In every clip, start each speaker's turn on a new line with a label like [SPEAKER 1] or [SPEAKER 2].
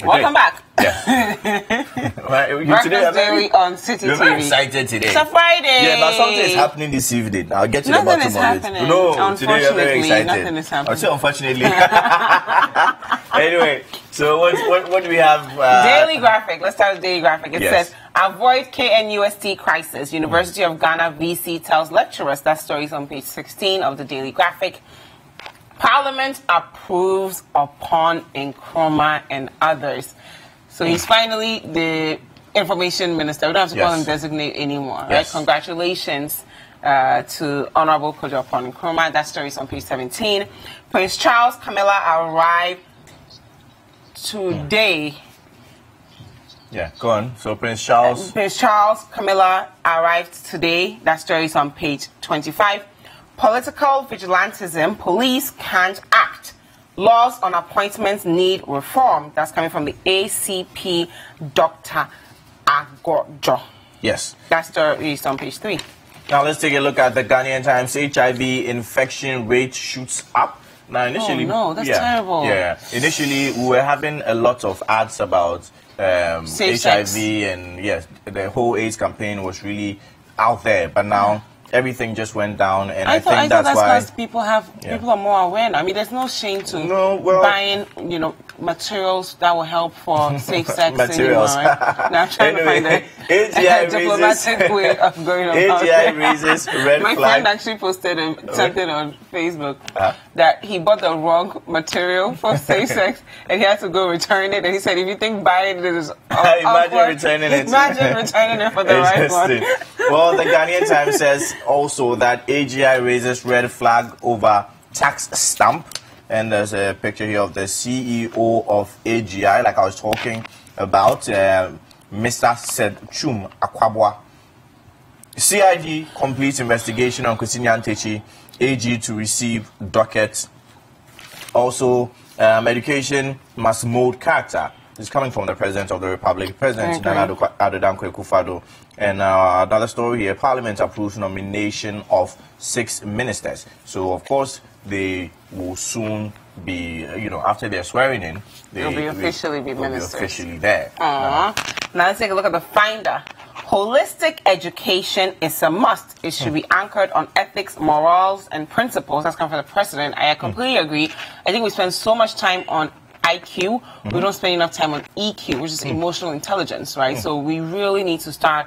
[SPEAKER 1] Welcome back.
[SPEAKER 2] Yeah.
[SPEAKER 1] Breakfast Daily on City
[SPEAKER 2] You're
[SPEAKER 1] TV.
[SPEAKER 2] very excited today.
[SPEAKER 1] It's a Friday.
[SPEAKER 2] Yeah, but something is happening this evening. I'll get to the bottom of
[SPEAKER 1] happening.
[SPEAKER 2] it. No, today you're very excited.
[SPEAKER 1] Nothing is happening.
[SPEAKER 2] I'll say unfortunately. Anyway, so what do we have?
[SPEAKER 1] Daily Graphic. Let's start with Daily Graphic. It says, avoid KNUST crisis. University of Ghana VC tells lecturers. That story is on page 16 of the Daily Graphic. Parliament approves upon Nkrumah and others. So he's finally the information minister. We don't have to call him designate anymore, right? Congratulations to Honorable Kojo upon Nkrumah. That story is on page 17. Prince Charles, Camilla arrived today.
[SPEAKER 2] Yeah, go on. So Prince Charles,
[SPEAKER 1] Camilla arrived today. That story is on page 25. Political vigilantism, police can't act. Laws on appointments need reform. That's coming from the ACP, Dr. Agojo.
[SPEAKER 2] Yes.
[SPEAKER 1] That story is on page 3.
[SPEAKER 2] Now let's take a look at the Ghanaian Times. HIV infection rate shoots up. Now initially,
[SPEAKER 1] no, that's terrible.
[SPEAKER 2] Yeah, initially we were having a lot of ads about HIV, and yes, the whole AIDS campaign was really out there, but now everything just went down, and I think that's why
[SPEAKER 1] people are more aware. I mean, there's no shame to buying, materials that will help for safe sex.
[SPEAKER 2] Materials.
[SPEAKER 1] Anymore, right? Now I'm trying to find a diplomatic way of going about it.
[SPEAKER 2] AGI raises red
[SPEAKER 1] My
[SPEAKER 2] flag.
[SPEAKER 1] friend actually posted something on Facebook that he bought the wrong material for safe sex, and he had to go return it. And he said, if you think buying it is
[SPEAKER 2] imagine returning it.
[SPEAKER 1] Imagine returning it for the right one.
[SPEAKER 2] Well, the Ghanaian Times says also that AGI raises red flag over tax stamp. And there's a picture here of the CEO of AGI, like I was talking about, Mr. Sedchum Akwabwa. CID completes investigation on Kwasi Nyantakyi, AG to receive docket. Also, education must mold character. This is coming from the President of the Republic, President Nana Addo Dankwa Akufo-Addo. And another story here, Parliament approves nomination of 6 ministers. So, of course, they will soon be, after they're swearing in, they'll be officially there.
[SPEAKER 1] Now let's take a look at the Finder. Holistic education is a must. It should be anchored on ethics, morals, and principles. That's coming from the President. I completely agree. I think we spend so much time on IQ. We don't spend enough time on EQ, which is emotional intelligence, right? So we really need to start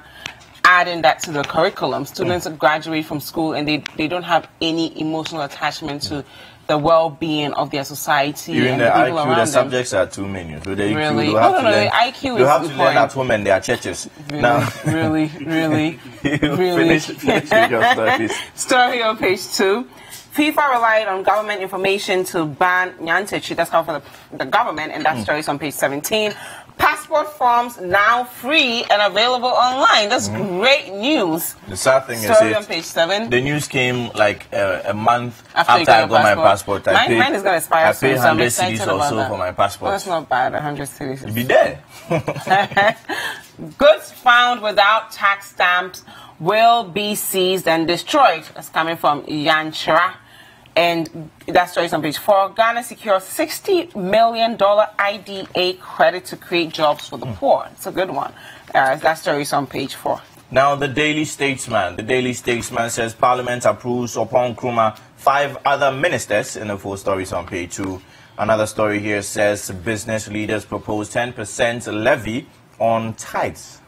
[SPEAKER 1] adding that to the curriculum. Students graduate from school and they don't have any emotional attachment to the well-being of their society.
[SPEAKER 2] Even
[SPEAKER 1] and
[SPEAKER 2] the
[SPEAKER 1] the people
[SPEAKER 2] IQ,
[SPEAKER 1] around
[SPEAKER 2] the
[SPEAKER 1] them.
[SPEAKER 2] subjects are too many. So the
[SPEAKER 1] really?
[SPEAKER 2] EQ, the
[SPEAKER 1] IQ
[SPEAKER 2] you have
[SPEAKER 1] is
[SPEAKER 2] to learn at home and their churches.
[SPEAKER 1] Really,
[SPEAKER 2] now,
[SPEAKER 1] really.
[SPEAKER 2] finish with your studies.
[SPEAKER 1] Story on page 2. FIFA relied on government information to ban Nyantakyi. That's coming from the government, and that story is on page 17. Passport forms now free and available online. That's great news.
[SPEAKER 2] The sad thing
[SPEAKER 1] story
[SPEAKER 2] is
[SPEAKER 1] on page 7.
[SPEAKER 2] The news came like a month after I got my passport.
[SPEAKER 1] Mine is going to expire soon, so I'm
[SPEAKER 2] 100
[SPEAKER 1] excited
[SPEAKER 2] cedis
[SPEAKER 1] about
[SPEAKER 2] also
[SPEAKER 1] that.
[SPEAKER 2] for my passport.
[SPEAKER 1] Well, that's not bad, 100 cedis.
[SPEAKER 2] You'll be there.
[SPEAKER 1] Goods found without tax stamps will be seized and destroyed. That's coming from Yanchara. And that story is on page 4. Ghana secures $60 million IDA credit to create jobs for the poor. It's a good one. That story is on page 4.
[SPEAKER 2] Now, the Daily Statesman. The Daily Statesman says Parliament approves upon Nkrumah 5 other ministers. And the full story is on page 2. Another story here says business leaders propose 10% levy on tithes.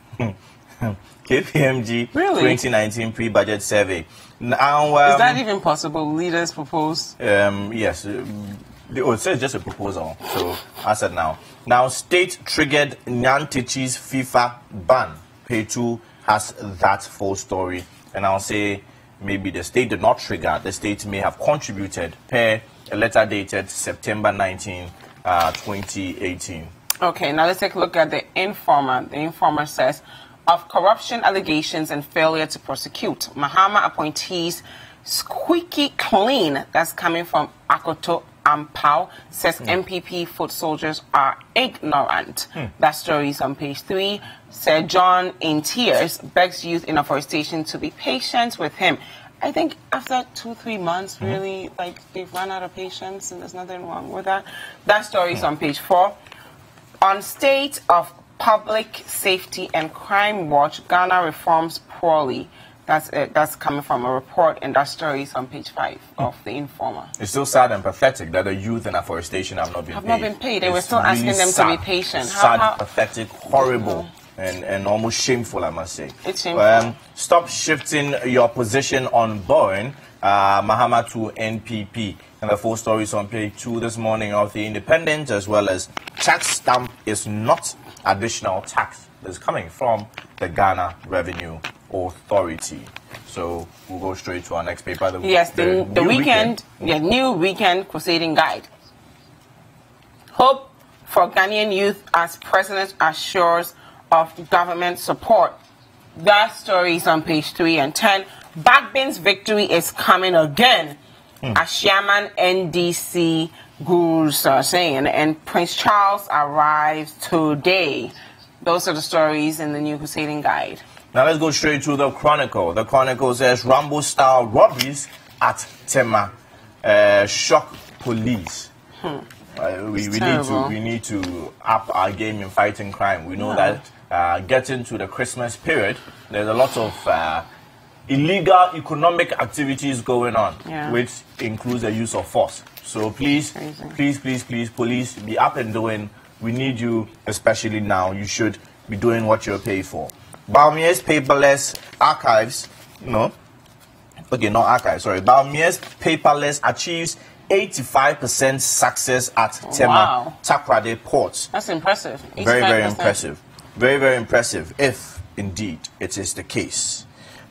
[SPEAKER 2] KPMG 2019 pre-budget survey. Now,
[SPEAKER 1] is that even possible? Leaders propose?
[SPEAKER 2] Yes. It says just a proposal. So, I said now. Now, state triggered Nyantakyi's FIFA ban. Page 2 has that full story. And I'll say maybe the state did not trigger. The state may have contributed per a letter dated September 19, 2018.
[SPEAKER 1] Okay, now let's take a look at the Informer. The Informer says, of corruption allegations and failure to prosecute, Mahama appointees squeaky clean. That's coming from Akoto Ampao. Says MPP foot soldiers are ignorant. That story is on page 3. Sir John in tears begs youth in afforestation to be patient with him. I think after 2-3 months, really, like they've run out of patience, and there's nothing wrong with that. That story is on page 4. On state of public safety and crime watch, Ghana reforms poorly. That's coming from a report, and that story is on page 5 of the Informer.
[SPEAKER 2] It's still sad and pathetic that the youth in afforestation have not been paid.
[SPEAKER 1] They were still asking them to be patient.
[SPEAKER 2] Sad, pathetic, horrible, and almost shameful, I must say.
[SPEAKER 1] It's shameful.
[SPEAKER 2] Stop shifting your position on Boeing, Mahama to NPP. And the full story is on page 2 this morning of The Independent, as well as tax stamp is not additional tax. It's coming from the Ghana Revenue Authority. So we'll go straight to our next paper.
[SPEAKER 1] The new weekend crusading guide. Hope for Ghanaian youth as president assures of government support. That story is on page 3 and 10. Bagbin's victory is coming again. Ashiaman NDC gurus are saying, and Prince Charles arrives today. Those are the stories in the new crusading guide.
[SPEAKER 2] Now let's go straight to the Chronicle. The Chronicle says Rambo-style robberies at Tema shock police. We need to up our game in fighting crime. We know that getting to the Christmas period, there's a lot of illegal economic activities going on, which includes the use of force. So please, police, be up and doing. We need you, especially now. You should be doing what you're paid for. Baumia's paperless archives, Baumia's paperless achieves 85% success at Tema Takrade ports.
[SPEAKER 1] That's impressive. 85%.
[SPEAKER 2] Very impressive. Very impressive, if indeed it is the case.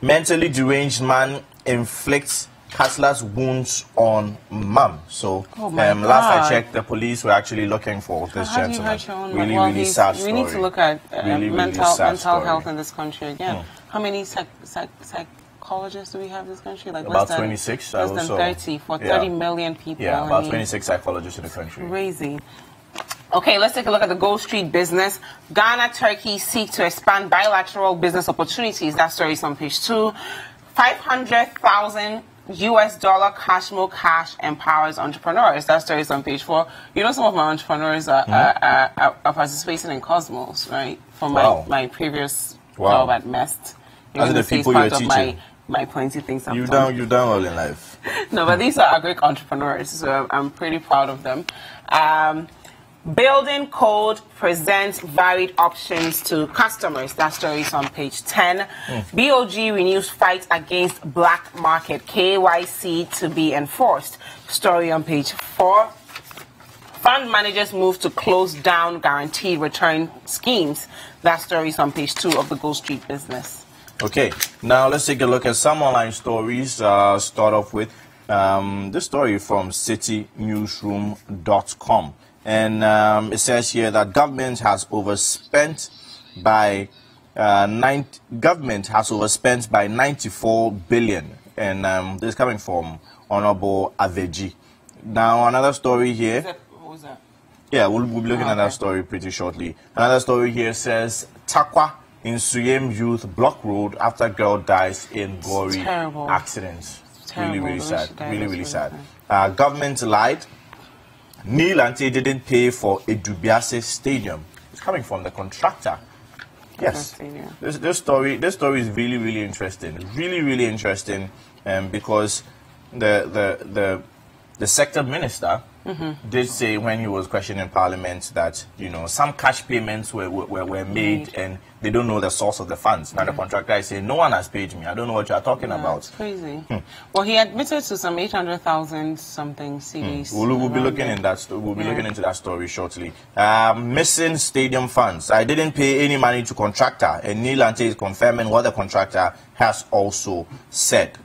[SPEAKER 2] Mentally deranged man inflicts cutlass wounds on mum. So last I checked, the police were actually looking for this gentleman. Really sad story.
[SPEAKER 1] We need to look at mental health in this country again. How many psychologists do we have in this country? Like
[SPEAKER 2] about 26.
[SPEAKER 1] Less than 30 for 30 million people.
[SPEAKER 2] Yeah, about 26 psychologists in the country.
[SPEAKER 1] Crazy. Okay, let's take a look at the Gold Street business. Ghana, Turkey seek to expand bilateral business opportunities. That story is on page 2. $500,000 Cashmo Cash empowers entrepreneurs. That story is on page 4. You know, some of my entrepreneurs are participating in Cosmos, right? From my previous job at Mest.
[SPEAKER 2] Those are the people you're teaching.
[SPEAKER 1] My pointy things.
[SPEAKER 2] You've done well in life.
[SPEAKER 1] No, but these are Greek entrepreneurs, so I'm pretty proud of them. Building Code presents varied options to customers. That story is on page 10. BOG renews fight against black market. KYC to be enforced. Story on page 4. Fund managers move to close down guaranteed return schemes. That story is on page 2 of the Gold Street business.
[SPEAKER 2] Okay, now let's take a look at some online stories. Start off with this story from citynewsroom.com. And it says here that government has overspent by 94 billion, and this is coming from Honorable Aveji. Now another story here.
[SPEAKER 1] What was that?
[SPEAKER 2] Yeah, we'll be looking at that story pretty shortly. Another story here says Takwa in Suyem Youth block road after girl dies in gory accidents. Really sad. Really sad. Government lied. Neil Ante didn't pay for Edubiase Stadium. It's coming from the contractor. Yes. This story is really interesting. Really interesting, because the sector minister did say when he was questioning Parliament that some cash payments were made and they don't know the source of the funds. Now the contractor is saying no one has paid me. I don't know what you are talking about.
[SPEAKER 1] It's crazy. Well, he admitted to some 800,000 something CDs.
[SPEAKER 2] We'll be looking in that. We'll be looking into that story shortly. Missing stadium funds. I didn't pay any money to contractor, and Neil Ante is confirming what the contractor has also said.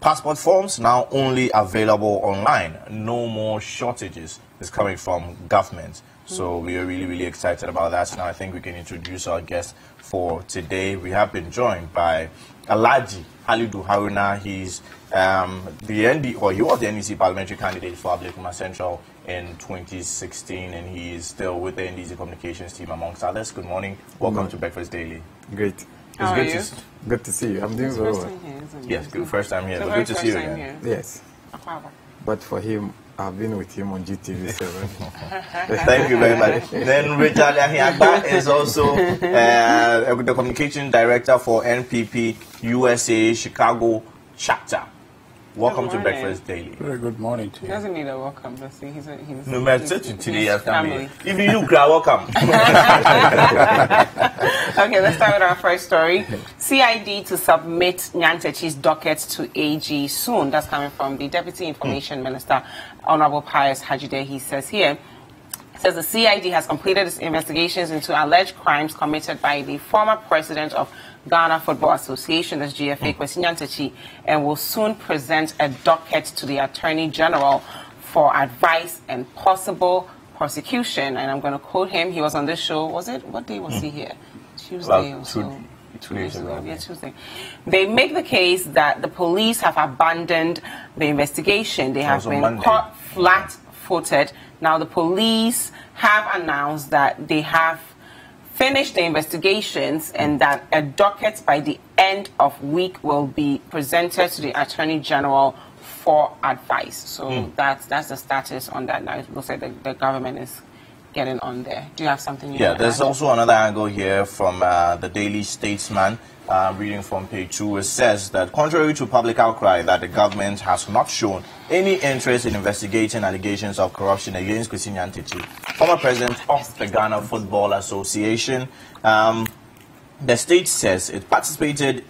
[SPEAKER 2] Passport forms now only available online. No more shortages. Is coming from government. So we are really excited about that. Now I think we can introduce our guest for today. We have been joined by Alhaji Halidu Haruna. He's he was the NDC parliamentary candidate for Ablekuma Central in 2016, and he is still with the NDC communications team amongst others. Good morning. Welcome to Breakfast Daily.
[SPEAKER 3] Great.
[SPEAKER 1] How are you?
[SPEAKER 3] Good to see you. I'm doing very well.
[SPEAKER 2] Yes, good. First time here.
[SPEAKER 1] So
[SPEAKER 2] but good to see you again.
[SPEAKER 3] Yes. But for him, I've been with him on GTV7.
[SPEAKER 2] Thank you very much. Then Richard Ahiagba is also the communication director for NPP USA Chicago chapter. Welcome to Breakfast Daily.
[SPEAKER 3] Very good morning to you.
[SPEAKER 1] He doesn't need a welcome. He's
[SPEAKER 2] no matter today after me. Even you, welcome.
[SPEAKER 1] Okay, let's start with our first story. CID to submit Nyantakyi's docket to AG soon. That's coming from the Deputy Information Minister, Honorable Pius Hajide. He says here, says the CID has completed its investigations into alleged crimes committed by the former president of Ghana Football Association, that's GFA, Kwasi Nyantakyi, and will soon present a docket to the Attorney General for advice and possible prosecution. And I'm going to quote him. He was on this show. Was it? What day was he here? Tuesday or so.
[SPEAKER 2] 2 days ago.
[SPEAKER 1] Yeah, Tuesday. They make the case that the police have abandoned the investigation. They have been caught flat-footed. Now, the police have announced that they have finished the investigations and that a docket by the end of week will be presented to the Attorney General for advice. So that's the status on that now. It looks like the government is getting on there. Do you have something?
[SPEAKER 2] Yeah, there's also another angle here from the Daily Statesman. Reading from page 2, it says that contrary to public outcry that the government has not shown any interest in investigating allegations of corruption against Kwasi Nyantakyi, former president of the Ghana Football Association, the state says it participated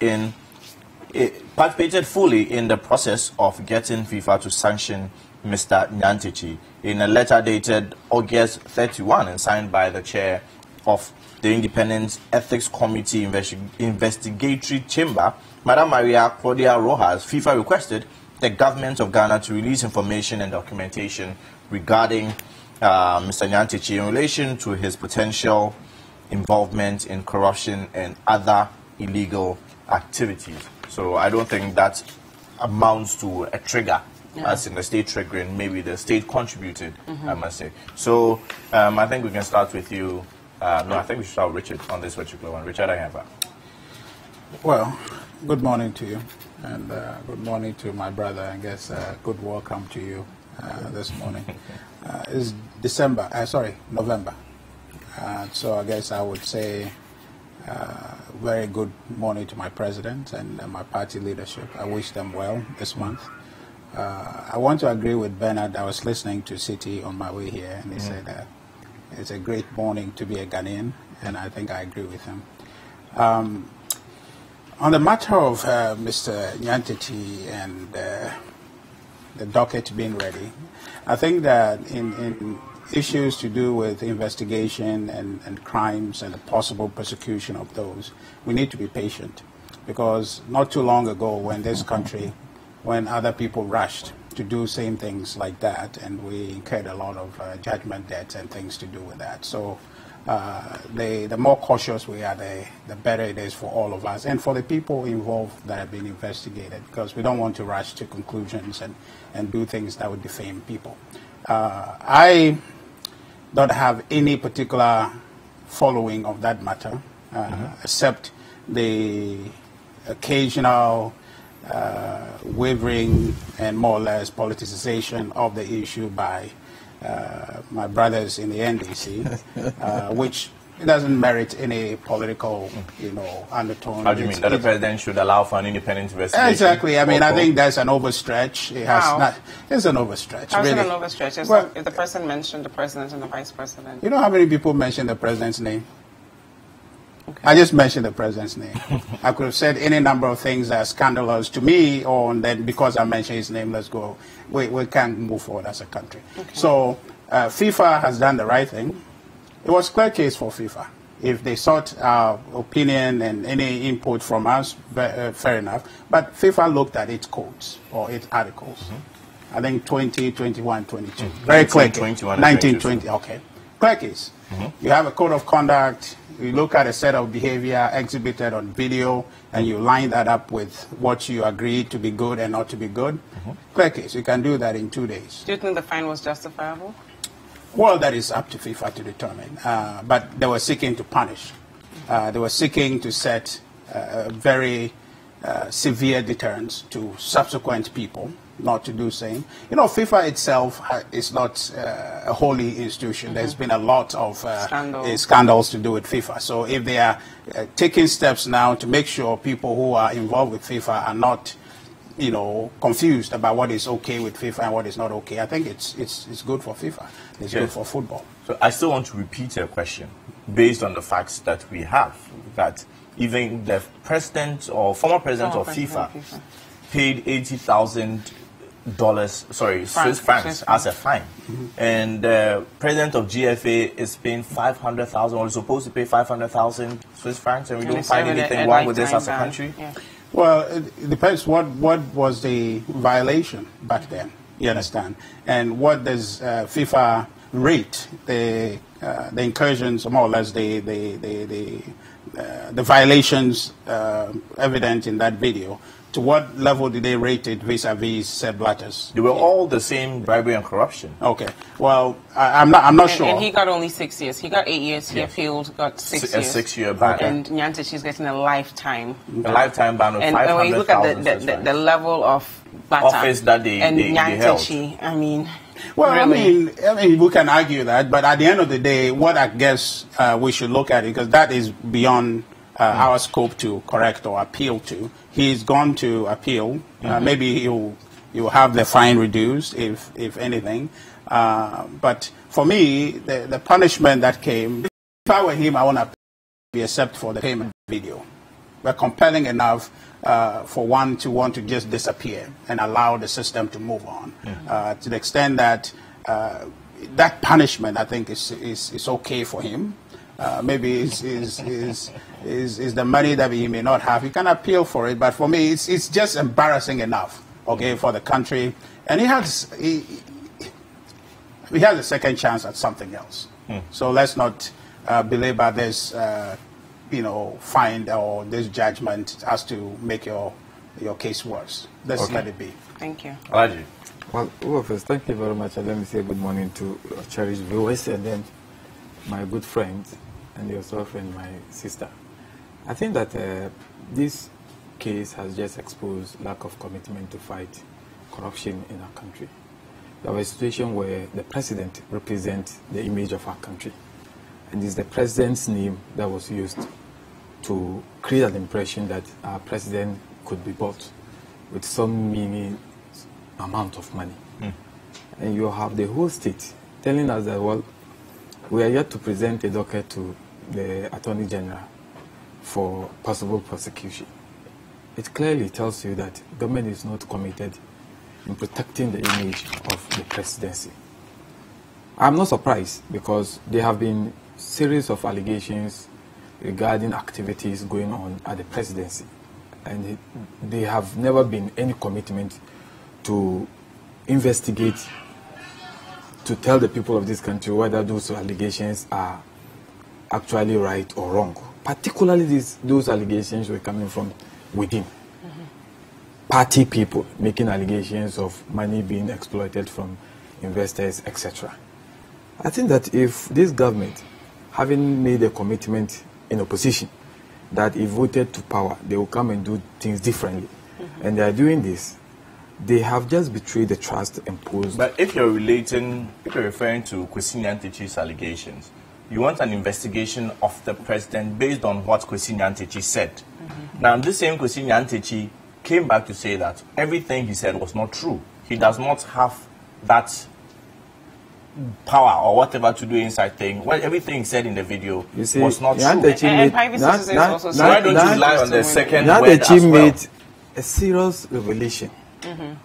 [SPEAKER 2] fully in the process of getting FIFA to sanction Mr. Nyantakyi. In a letter dated August 31 and signed by the chair of the Independent Ethics Committee Investigatory Chamber, Madam Maria Claudia Rojas, FIFA requested the government of Ghana to release information and documentation regarding Mr. Nyantakyi in relation to his potential involvement in corruption and other illegal activities. So I don't think that amounts to a trigger, as in the state triggering. Maybe the state contributed, I must say. So I think we can start with you. No, I think we should start with Richard on this particular one. Richard Ahiagba.
[SPEAKER 3] Well, good morning to you, and good morning to my brother. I guess good welcome to you this morning. It's November. So I guess I would say very good morning to my president and my party leadership. I wish them well this month. I want to agree with Bernard. I was listening to City on my way here, and he said it's a great morning to be a Ghanaian, and I think I agree with him. On the matter of Mr. Nyantakyi and the docket being ready, I think that in issues to do with investigation and crimes and the possible persecution of those, we need to be patient, because not too long ago when this country, when other people rushed to do same things like that, and we incurred a lot of judgment debts and things to do with that. So the more cautious we are, the better it is for all of us and for the people involved that have been investigated, because we don't want to rush to conclusions and do things that would defame people. I don't have any particular following of that matter, except the occasional wavering and more or less politicization of the issue by my brothers in the NDC, which doesn't merit any political, undertone.
[SPEAKER 2] How do you mean that the president should allow for an independent investigation?
[SPEAKER 3] Exactly. I mean, I think that's an overstretch. It has not. It's an overstretch.
[SPEAKER 1] How's
[SPEAKER 3] really.
[SPEAKER 1] It an overstretch? Well, if the president mentioned the president and the vice president.
[SPEAKER 3] You know how many people mention the president's name? Okay. I just mentioned the president's name. I could have said any number of things that are scandalous to me, or then because I mentioned his name, let's go. We can't move forward as a country. Okay. So FIFA has done the right thing. It was a clear case for FIFA. If they sought our opinion and any input from us, fair enough. But FIFA looked at its codes or its articles. I think 20, 21, 22. Very clear. 19, 20. Okay. Clear case. You have a code of conduct. You look at a set of behavior exhibited on video, and you line that up with what you agreed to be good and not to be good. Clear case. You can do that in 2 days.
[SPEAKER 1] Do you think the fine was justifiable?
[SPEAKER 3] Well, that is up to FIFA to determine. But they were seeking to punish. They were seeking to set very severe deterrents to subsequent people not to do same. You know, FIFA itself is not a holy institution. There's been a lot of scandals to do with FIFA. So if they are taking steps now to make sure people who are involved with FIFA are not, you know, confused about what is okay with FIFA and what is not okay, I think it's good for FIFA. It's good for football.
[SPEAKER 2] So I still want to repeat a question based on the facts that we have, that even the president or former president of FIFA paid $80,000, Swiss francs as a fine. And the president of GFA is paying 500,000, or is supposed to pay 500,000 Swiss francs, and we don't find anything wrong with this as a country?
[SPEAKER 3] Well, it depends what was the violation back then, you understand? And what does FIFA rate the incursions, or more or less the violations evident in that video? To what level did they rate it vis-a-vis Sepp Blatters?
[SPEAKER 2] They were all the same, bribery and corruption.
[SPEAKER 3] Okay. Well, I'm not sure.
[SPEAKER 1] And he got only 6 years. He got 8 years. He appealed, got 6 years.
[SPEAKER 2] A 6-year ban.
[SPEAKER 1] And Nyantakyi's getting a lifetime.
[SPEAKER 2] A lifetime ban of 500,000.
[SPEAKER 1] And when you look at the level of Blatter
[SPEAKER 2] office that they
[SPEAKER 1] Nyantakyi, I mean.
[SPEAKER 3] Well,
[SPEAKER 1] really?
[SPEAKER 3] I mean, we can argue that, but at the end of the day, what I guess we should look at it, because that is beyond our scope to correct or appeal to. He's gone to appeal. Maybe he'll have the fine reduced, if anything. But for me, the punishment that came, if I were him, I want to be except for the payment video. But compelling enough for one to want to just disappear and allow the system to move on. To the extent that that punishment, I think, is okay for him. Maybe is the money that he may not have. He can appeal for it, but for me, it's just embarrassing enough, okay, for the country. And he has a second chance at something else. So let's not belabor this, you know, fine or this judgment as to make your case worse. Let's let it be.
[SPEAKER 1] Thank you.
[SPEAKER 2] Alaji.
[SPEAKER 4] Well, first, thank you very much. And let me say good morning to cherished viewers, and then my good friends, and yourself and my sister. I think that this case has just exposed lack of commitment to fight corruption in our country. We have a situation where the president represents the image of our country, and it's the president's name that was used to create an impression that our president could be bought with some meaning amount of money. And you have the whole state telling us that, well, we are yet to present a docket to the Attorney General for possible prosecution. It clearly tells you that government is not committed in protecting the image of the presidency. I'm not surprised, because there have been series of allegations regarding activities going on at the presidency, and there have never been any commitment to investigate, to tell the people of this country whether those allegations are actually right or wrong. Particularly those allegations were coming from within. Party people making allegations of money being exploited from investors, etc. I think that if this government, having made a commitment in opposition, that if voted to power, they will come and do things differently, and they are doing this, they have just betrayed the trust imposed.
[SPEAKER 2] But if you're referring to Kwasi Nyantakyi's allegations, you want an investigation of the president based on what Kwasi Nyantakyi said. Now, this same Kwasi Nyantakyi came back to say that everything he said was not true. He does not have that power or whatever to do inside thing. Well, everything he said in the video was not true.
[SPEAKER 1] And private citizens also say,
[SPEAKER 2] why don't you rely on the second word as
[SPEAKER 4] Nyantakyi
[SPEAKER 2] well?
[SPEAKER 4] made a serious revelation,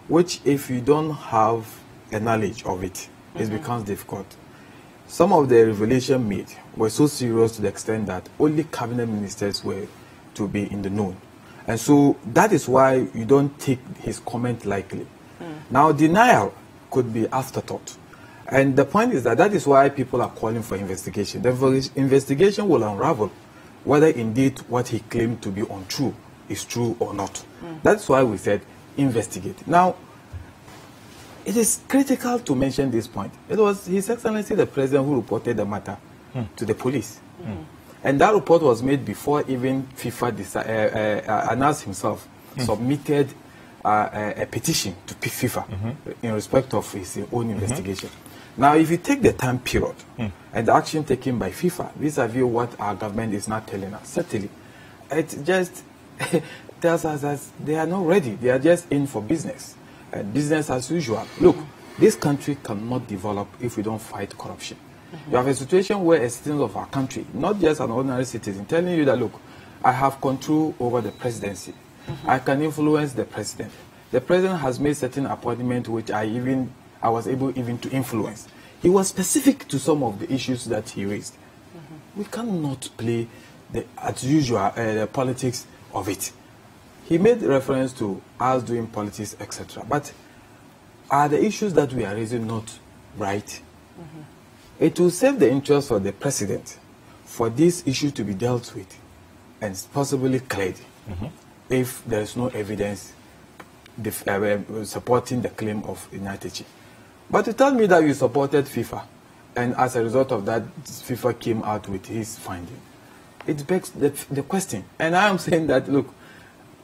[SPEAKER 4] which if you don't have a knowledge of it, it becomes difficult. Some of the revelation made were so serious to the extent that only cabinet ministers were to be in the known. And so that is why you don't take his comment lightly. Now, denial could be afterthought. And the point is that is why people are calling for investigation. The investigation will unravel whether indeed what he claimed to be untrue is true or not. That's why we said investigate. Now, it is critical to mention this point. It was His Excellency the President who reported the matter to the police. And that report was made before even FIFA announced himself, submitted a petition to FIFA in respect of his own investigation. Now, if you take the time period and the action taken by FIFA vis-a-vis what our government is not telling us, certainly, it just tells us that they are not ready. They are just in for business. Business as usual. Look, this country cannot develop if we don't fight corruption. You have a situation where a citizen of our country, not just an ordinary citizen, telling you that, look, I have control over the presidency. I can influence the president. The president has made certain appointments which I was able even to influence. He was specific to some of the issues that he raised. We cannot play as usual the politics of it. He made reference to us doing politics, etc. But are the issues that we are raising not right? It will save the interest of the president for this issue to be dealt with and possibly cleared if there is no evidence supporting the claim of Nyantakyi. But to tell me that you supported FIFA, and as a result of that, FIFA came out with his finding, it begs the question. And I am saying that, look,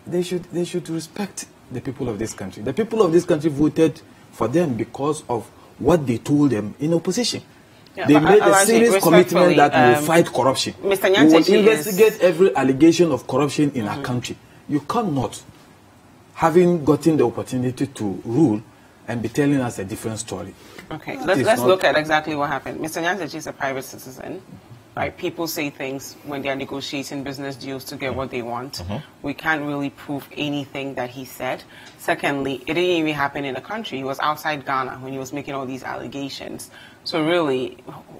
[SPEAKER 4] they should respect the people of this country. The people of this country voted for them because of what they told them in opposition. Yeah, they made a serious commitment that we will fight corruption. Mr. Nyantakyi, we will investigate every allegation of corruption in our country. You cannot, having gotten the opportunity to rule, and be telling us a different story.
[SPEAKER 1] Okay, let's look at exactly what happened. Mr. Nyantakyi is a private citizen. Right? People say things when they are negotiating business deals to get what they want. We can't really prove anything that he said. Secondly, it didn't even happen in the country. He was outside Ghana when he was making all these allegations. So really,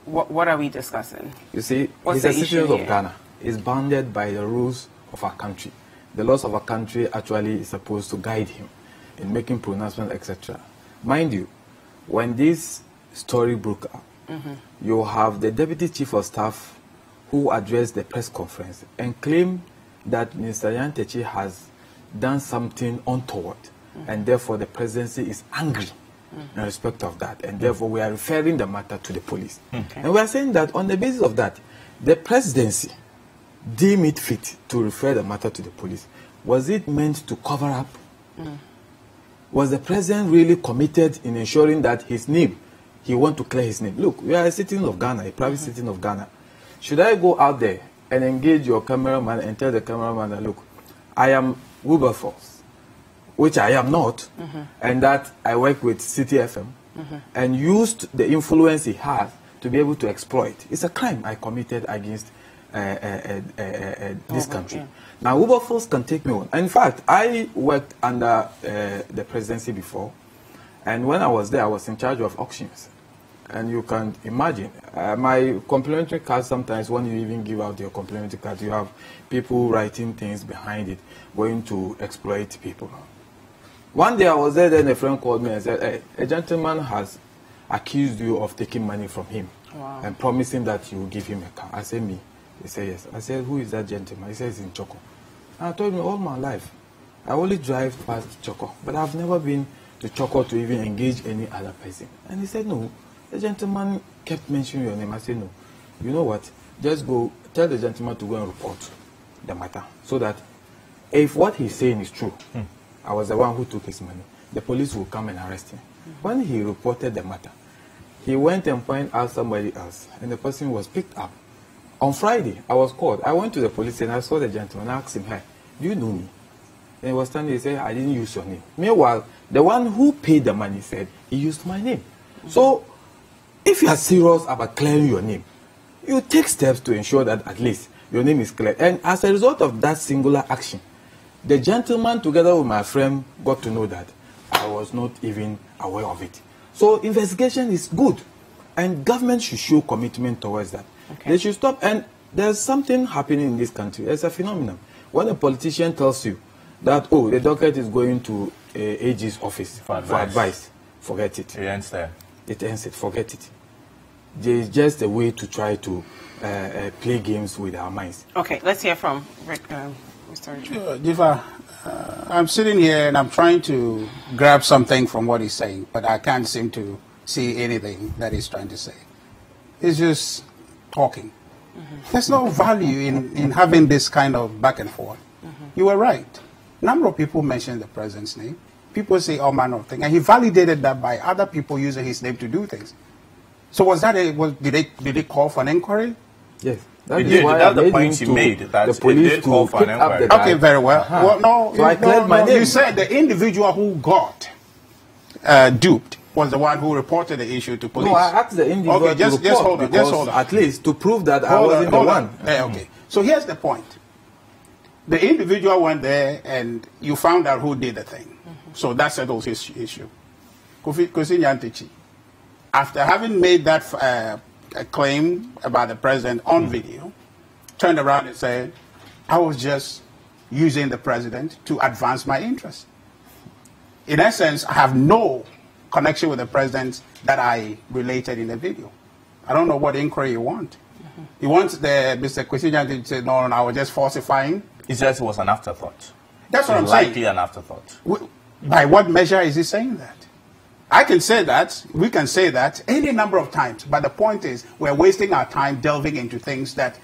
[SPEAKER 1] what are we discussing?
[SPEAKER 4] You see, he's a citizen of Ghana. He's bounded by the rules of our country. The laws of our country actually is supposed to guide him in making pronouncements, etc. Mind you, when this story broke up, you have the Deputy Chief of Staff who addressed the press conference and claimed that Mr. Nyantakyi has done something untoward, and therefore the presidency is angry in respect of that, and therefore we are referring the matter to the police. And we are saying that on the basis of that, the presidency deemed it fit to refer the matter to the police. Was it meant to cover up? Was the president really committed in ensuring that his name, he wants to clear his name? Look, we are a citizen of Ghana, a private citizen of Ghana. Should I go out there and engage your cameraman and tell the cameraman that, look, I am Wilberforce, which I am not, and that I work with City FM, and used the influence he has to be able to exploit? It's a crime I committed against this country. Now, Wilberforce can take me on. In fact, I worked under the presidency before, and when I was there, I was in charge of auctions. And you can imagine, my complimentary card, sometimes when you even give out your complimentary card, you have people writing things behind it, going to exploit people. One day I was there, then a friend called me and said, hey, a gentleman has accused you of taking money from him and promising that you will give him a car. I said, me? He said, yes. I said, who is that gentleman? He said, he's in Choco. And I told him, all my life, I only drive past Choco, but I've never been to Choco to even engage any other person. And he said, no. The gentleman kept mentioning your name. I said, no. You know what? Just go, tell the gentleman to go and report the matter, so that if what he's saying is true, I was the one who took his money, the police will come and arrest him. When he reported the matter, he went and pointed out somebody else, and the person was picked up. On Friday, I was called. I went to the police and I saw the gentleman. I asked him, hey, do you know me? And he was standing, he said, I didn't use your name. Meanwhile, the one who paid the money said, he used my name. So, if you are serious about clearing your name, you take steps to ensure that at least your name is clear. And as a result of that singular action, the gentleman together with my friend got to know that I was not even aware of it. So investigation is good, and government should show commitment towards that. They should stop. And there's something happening in this country. It's a phenomenon. When a politician tells you that, oh, the docket is going to AG's office for advice, forget it.
[SPEAKER 2] It ends there.
[SPEAKER 4] It ends it. Forget it. There's just a way to try to play games with our minds.
[SPEAKER 1] Okay, let's hear from Rick, Mr. Richard.
[SPEAKER 3] Dziffa, I'm sitting here and I'm trying to grab something from what he's saying, but I can't seem to see anything that he's trying to say. He's just talking. There's no value in having this kind of back and forth. You were right. A number of people mentioned the president's name. people say all manner of things, and he validated that by other people using his name to do things. So was that did they call for an inquiry?
[SPEAKER 4] Yes.
[SPEAKER 2] That's the point he made. That
[SPEAKER 4] the police
[SPEAKER 2] did call for an inquiry.
[SPEAKER 3] Okay, very well. Well, no,
[SPEAKER 4] so I cleared my name.
[SPEAKER 3] You said the individual who got duped was the one who reported the issue to police.
[SPEAKER 4] No, I asked the individual
[SPEAKER 3] okay, just hold on. Just hold on.
[SPEAKER 4] At least to prove that I wasn't the one.
[SPEAKER 3] Okay. So here's the point. The individual went there and you found out who did the thing. So that settles his issue. Kwasi Nyantakyi, after having made that a claim about the president on video, turned around and said, I was just using the president to advance my interests. In essence, I have no connection with the president that I related in the video. I don't know what inquiry you want. You want Mr. Kwasi Nyantakyi to say, no, I was just falsifying?
[SPEAKER 2] He says it was an afterthought.
[SPEAKER 3] That's what I'm saying.
[SPEAKER 2] Likely an afterthought.
[SPEAKER 3] By what measure is he saying that? I can say that, we can say that any number of times, but the point is we're wasting our time delving into things that...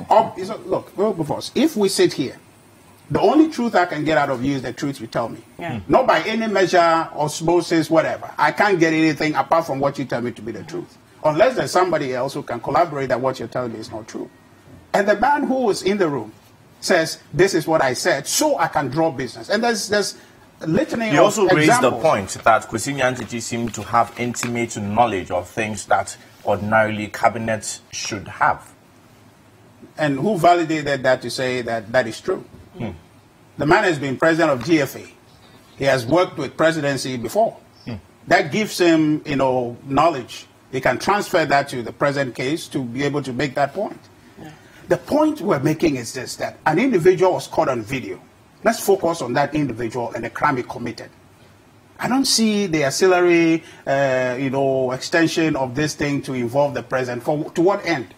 [SPEAKER 3] Look, Wilberforce, if we sit here, the only truth I can get out of you is the truth you tell me. Yeah. Not by any measure, osmosis, whatever. I can't get anything apart from what you tell me to be the truth. Unless there's somebody else who can collaborate that what you're telling me is not true. And the man who was in the room says, this is what I said, so I can draw business. And there's litany.
[SPEAKER 2] You also raised
[SPEAKER 3] examples.
[SPEAKER 2] the point that Kwasi Nyantakyi seemed to have intimate knowledge of things that ordinarily cabinets should have.
[SPEAKER 3] And who validated that to say that that is true? The man has been president of GFA. He has worked with presidency before. That gives him, knowledge. He can transfer that to the present case to be able to make that point. The point we're making is this, that an individual was caught on video. Let's focus on that individual and the crime he committed. I don't see the ancillary, extension of this thing to involve the president. To what end?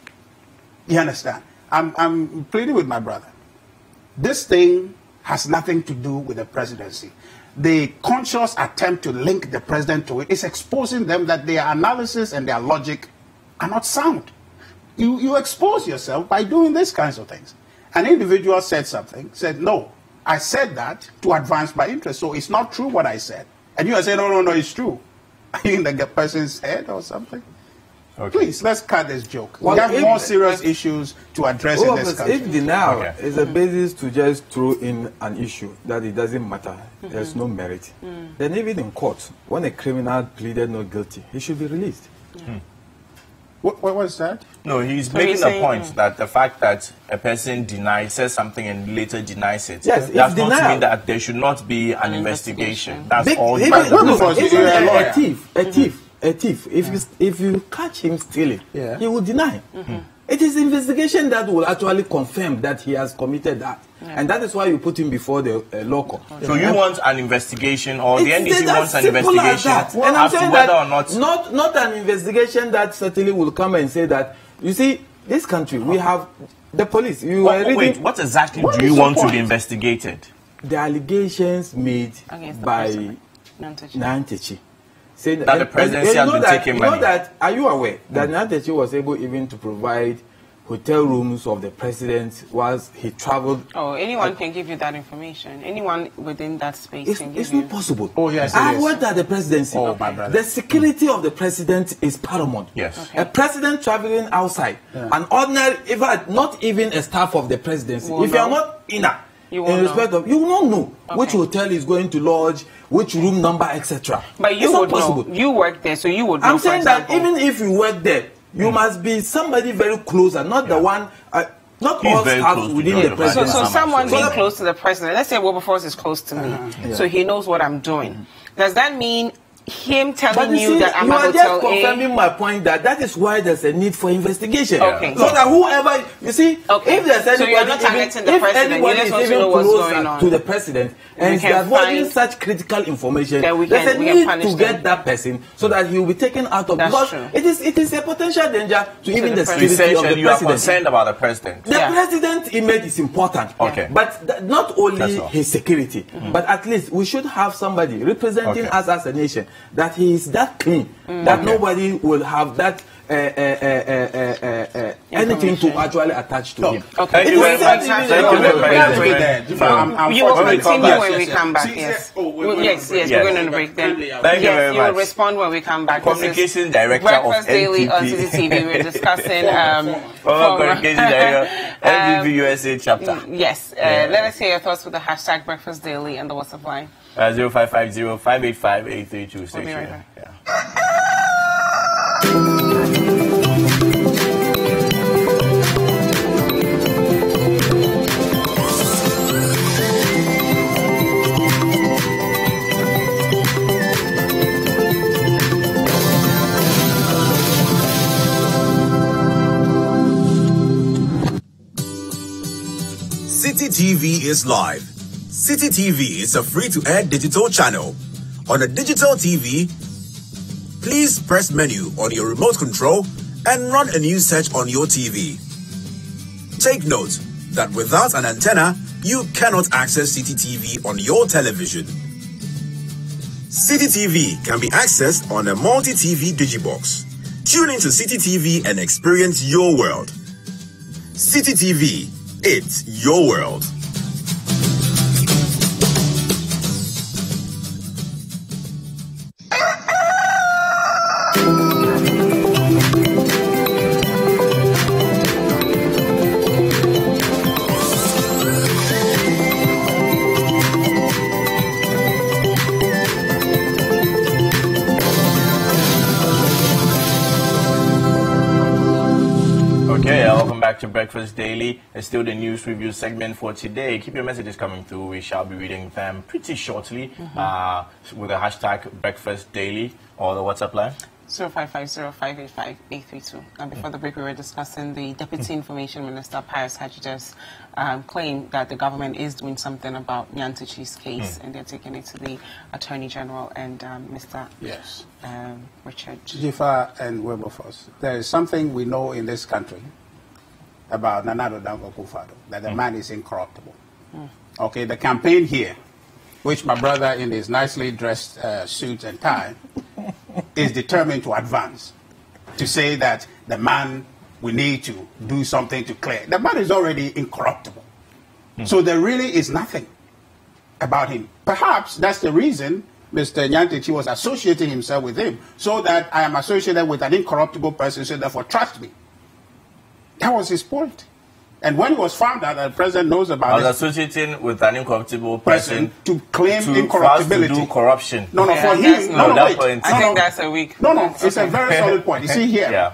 [SPEAKER 3] You understand? I'm pleading with my brother. This thing has nothing to do with the presidency. The conscious attempt to link the president to it is exposing them that their analysis and their logic are not sound. You expose yourself by doing these kinds of things. An individual said something, said, no, I said that to advance my interest, so it's not true what I said. And you are saying, no, it's true. Are you in the person's head or something? Okay. Please, let's cut this joke. We have more serious issues to address in this country.
[SPEAKER 4] If denial is a basis to just throw in an issue that it doesn't matter, there's no merit, then even in court, when a criminal pleaded not guilty, he should be released.
[SPEAKER 3] What was that?
[SPEAKER 2] No, he's making the point that the fact that a person says something and later denies it, does not mean that there should not be an investigation. That's all.
[SPEAKER 4] A thief, if you catch him stealing, he will deny. It is investigation that will actually confirm that he has committed that. And that is why you put him before the law court.
[SPEAKER 2] So you want an investigation, or the NDC wants an investigation as to whether or
[SPEAKER 4] not an investigation that certainly will come and say that, you see, this country, we have the police.
[SPEAKER 2] Wait, what exactly do you want to be investigated?
[SPEAKER 4] The allegations made by Nyantakyi.
[SPEAKER 2] That the presidency has been taking money.
[SPEAKER 4] Are you aware that Nyantakyi was able even to provide hotel rooms of the president whilst he traveled?
[SPEAKER 1] Oh, anyone can give you that information. Anyone within that space can give you.
[SPEAKER 4] It's not possible.
[SPEAKER 3] Oh, yes,
[SPEAKER 4] I worked at the presidency.
[SPEAKER 3] Oh, my brother.
[SPEAKER 4] The security of the president is paramount.
[SPEAKER 2] Yes.
[SPEAKER 1] Okay.
[SPEAKER 4] A president traveling outside, an ordinary, not even a staff of the presidency, if you are not in respect of, you will not know which hotel is going to lodge, which room number, etc.
[SPEAKER 1] But you would know. You work there, so you would know.
[SPEAKER 4] I'm saying that even if you work there, you must be somebody very close and not the one, not all staff within the president.
[SPEAKER 1] So someone being close to the president, let's say Wilberforce is close to me, so he knows what I'm doing. Does that mean him telling you that I'm at Hotel A?
[SPEAKER 4] You are just confirming my point that is why there's a need for investigation.
[SPEAKER 1] Okay.
[SPEAKER 4] So that whoever, you see, if there's anybody,
[SPEAKER 1] so you're not targeting the president, you just want to know what's going on.
[SPEAKER 4] To the president, and is avoiding such critical information, there's a need to get that person so that he will be taken out of, because it is a potential danger to even the security of the president.
[SPEAKER 2] You are concerned about the president.
[SPEAKER 4] The president's image is important, but not only his security, but at least we should have somebody representing us as a nation, that he is that clean, that nobody will have that anything to actually attach to him.
[SPEAKER 1] Okay.
[SPEAKER 2] Thank you very much.
[SPEAKER 1] You will continue when we come back. Yes. Yes. We're going to break then.
[SPEAKER 2] Thank you very much.
[SPEAKER 1] You will respond when we come back.
[SPEAKER 2] Communication Director of
[SPEAKER 1] Breakfast Daily on CCTV. We're discussing
[SPEAKER 2] Communication Director LEVY USA chapter.
[SPEAKER 1] Yes. Let us hear your thoughts with the hashtag Breakfast Daily and the WhatsApp line.
[SPEAKER 2] 0550-585-8326.
[SPEAKER 1] We'll be right back.
[SPEAKER 5] City TV is live. City TV is a free-to-air digital channel. On a digital TV, please press menu on your remote control and run a news search on your TV. Take note that without an antenna, you cannot access City TV on your television. City TV can be accessed on a multi-TV digibox. Tune into City TV and experience your world. City TV, it's your world.
[SPEAKER 2] To Breakfast Daily. It's still the news review segment for today. Keep your messages coming through. We shall be reading them pretty shortly with the hashtag Breakfast Daily or the WhatsApp line. 0550-585-832. And before the break, we were discussing the Deputy Information Minister, Pius Hajida's claim that the government is doing something about Nyantakyi's case and they're taking it to the Attorney General and Mr. Richard
[SPEAKER 3] Dziffa and Wilberforce. There is something we know in this country about Nana Addo Dankwa Akufo-Addo, that the man is incorruptible. Okay, the campaign here, which my brother in his nicely dressed suit and tie is determined to advance, to say that the man, we need to do something to clear. The man is already incorruptible. So there really is nothing about him. Perhaps that's the reason Mr. Nyantakyi was associating himself with him, so that I am associated with an incorruptible person, so therefore trust me. That was his point. And when he was found out that the president knows about it,
[SPEAKER 2] I was associating with an incorruptible person
[SPEAKER 3] to claim incorruptibility.
[SPEAKER 2] To do corruption.
[SPEAKER 3] No, for him.
[SPEAKER 1] I think that's a weak.
[SPEAKER 3] No, it's a very solid point. You see here,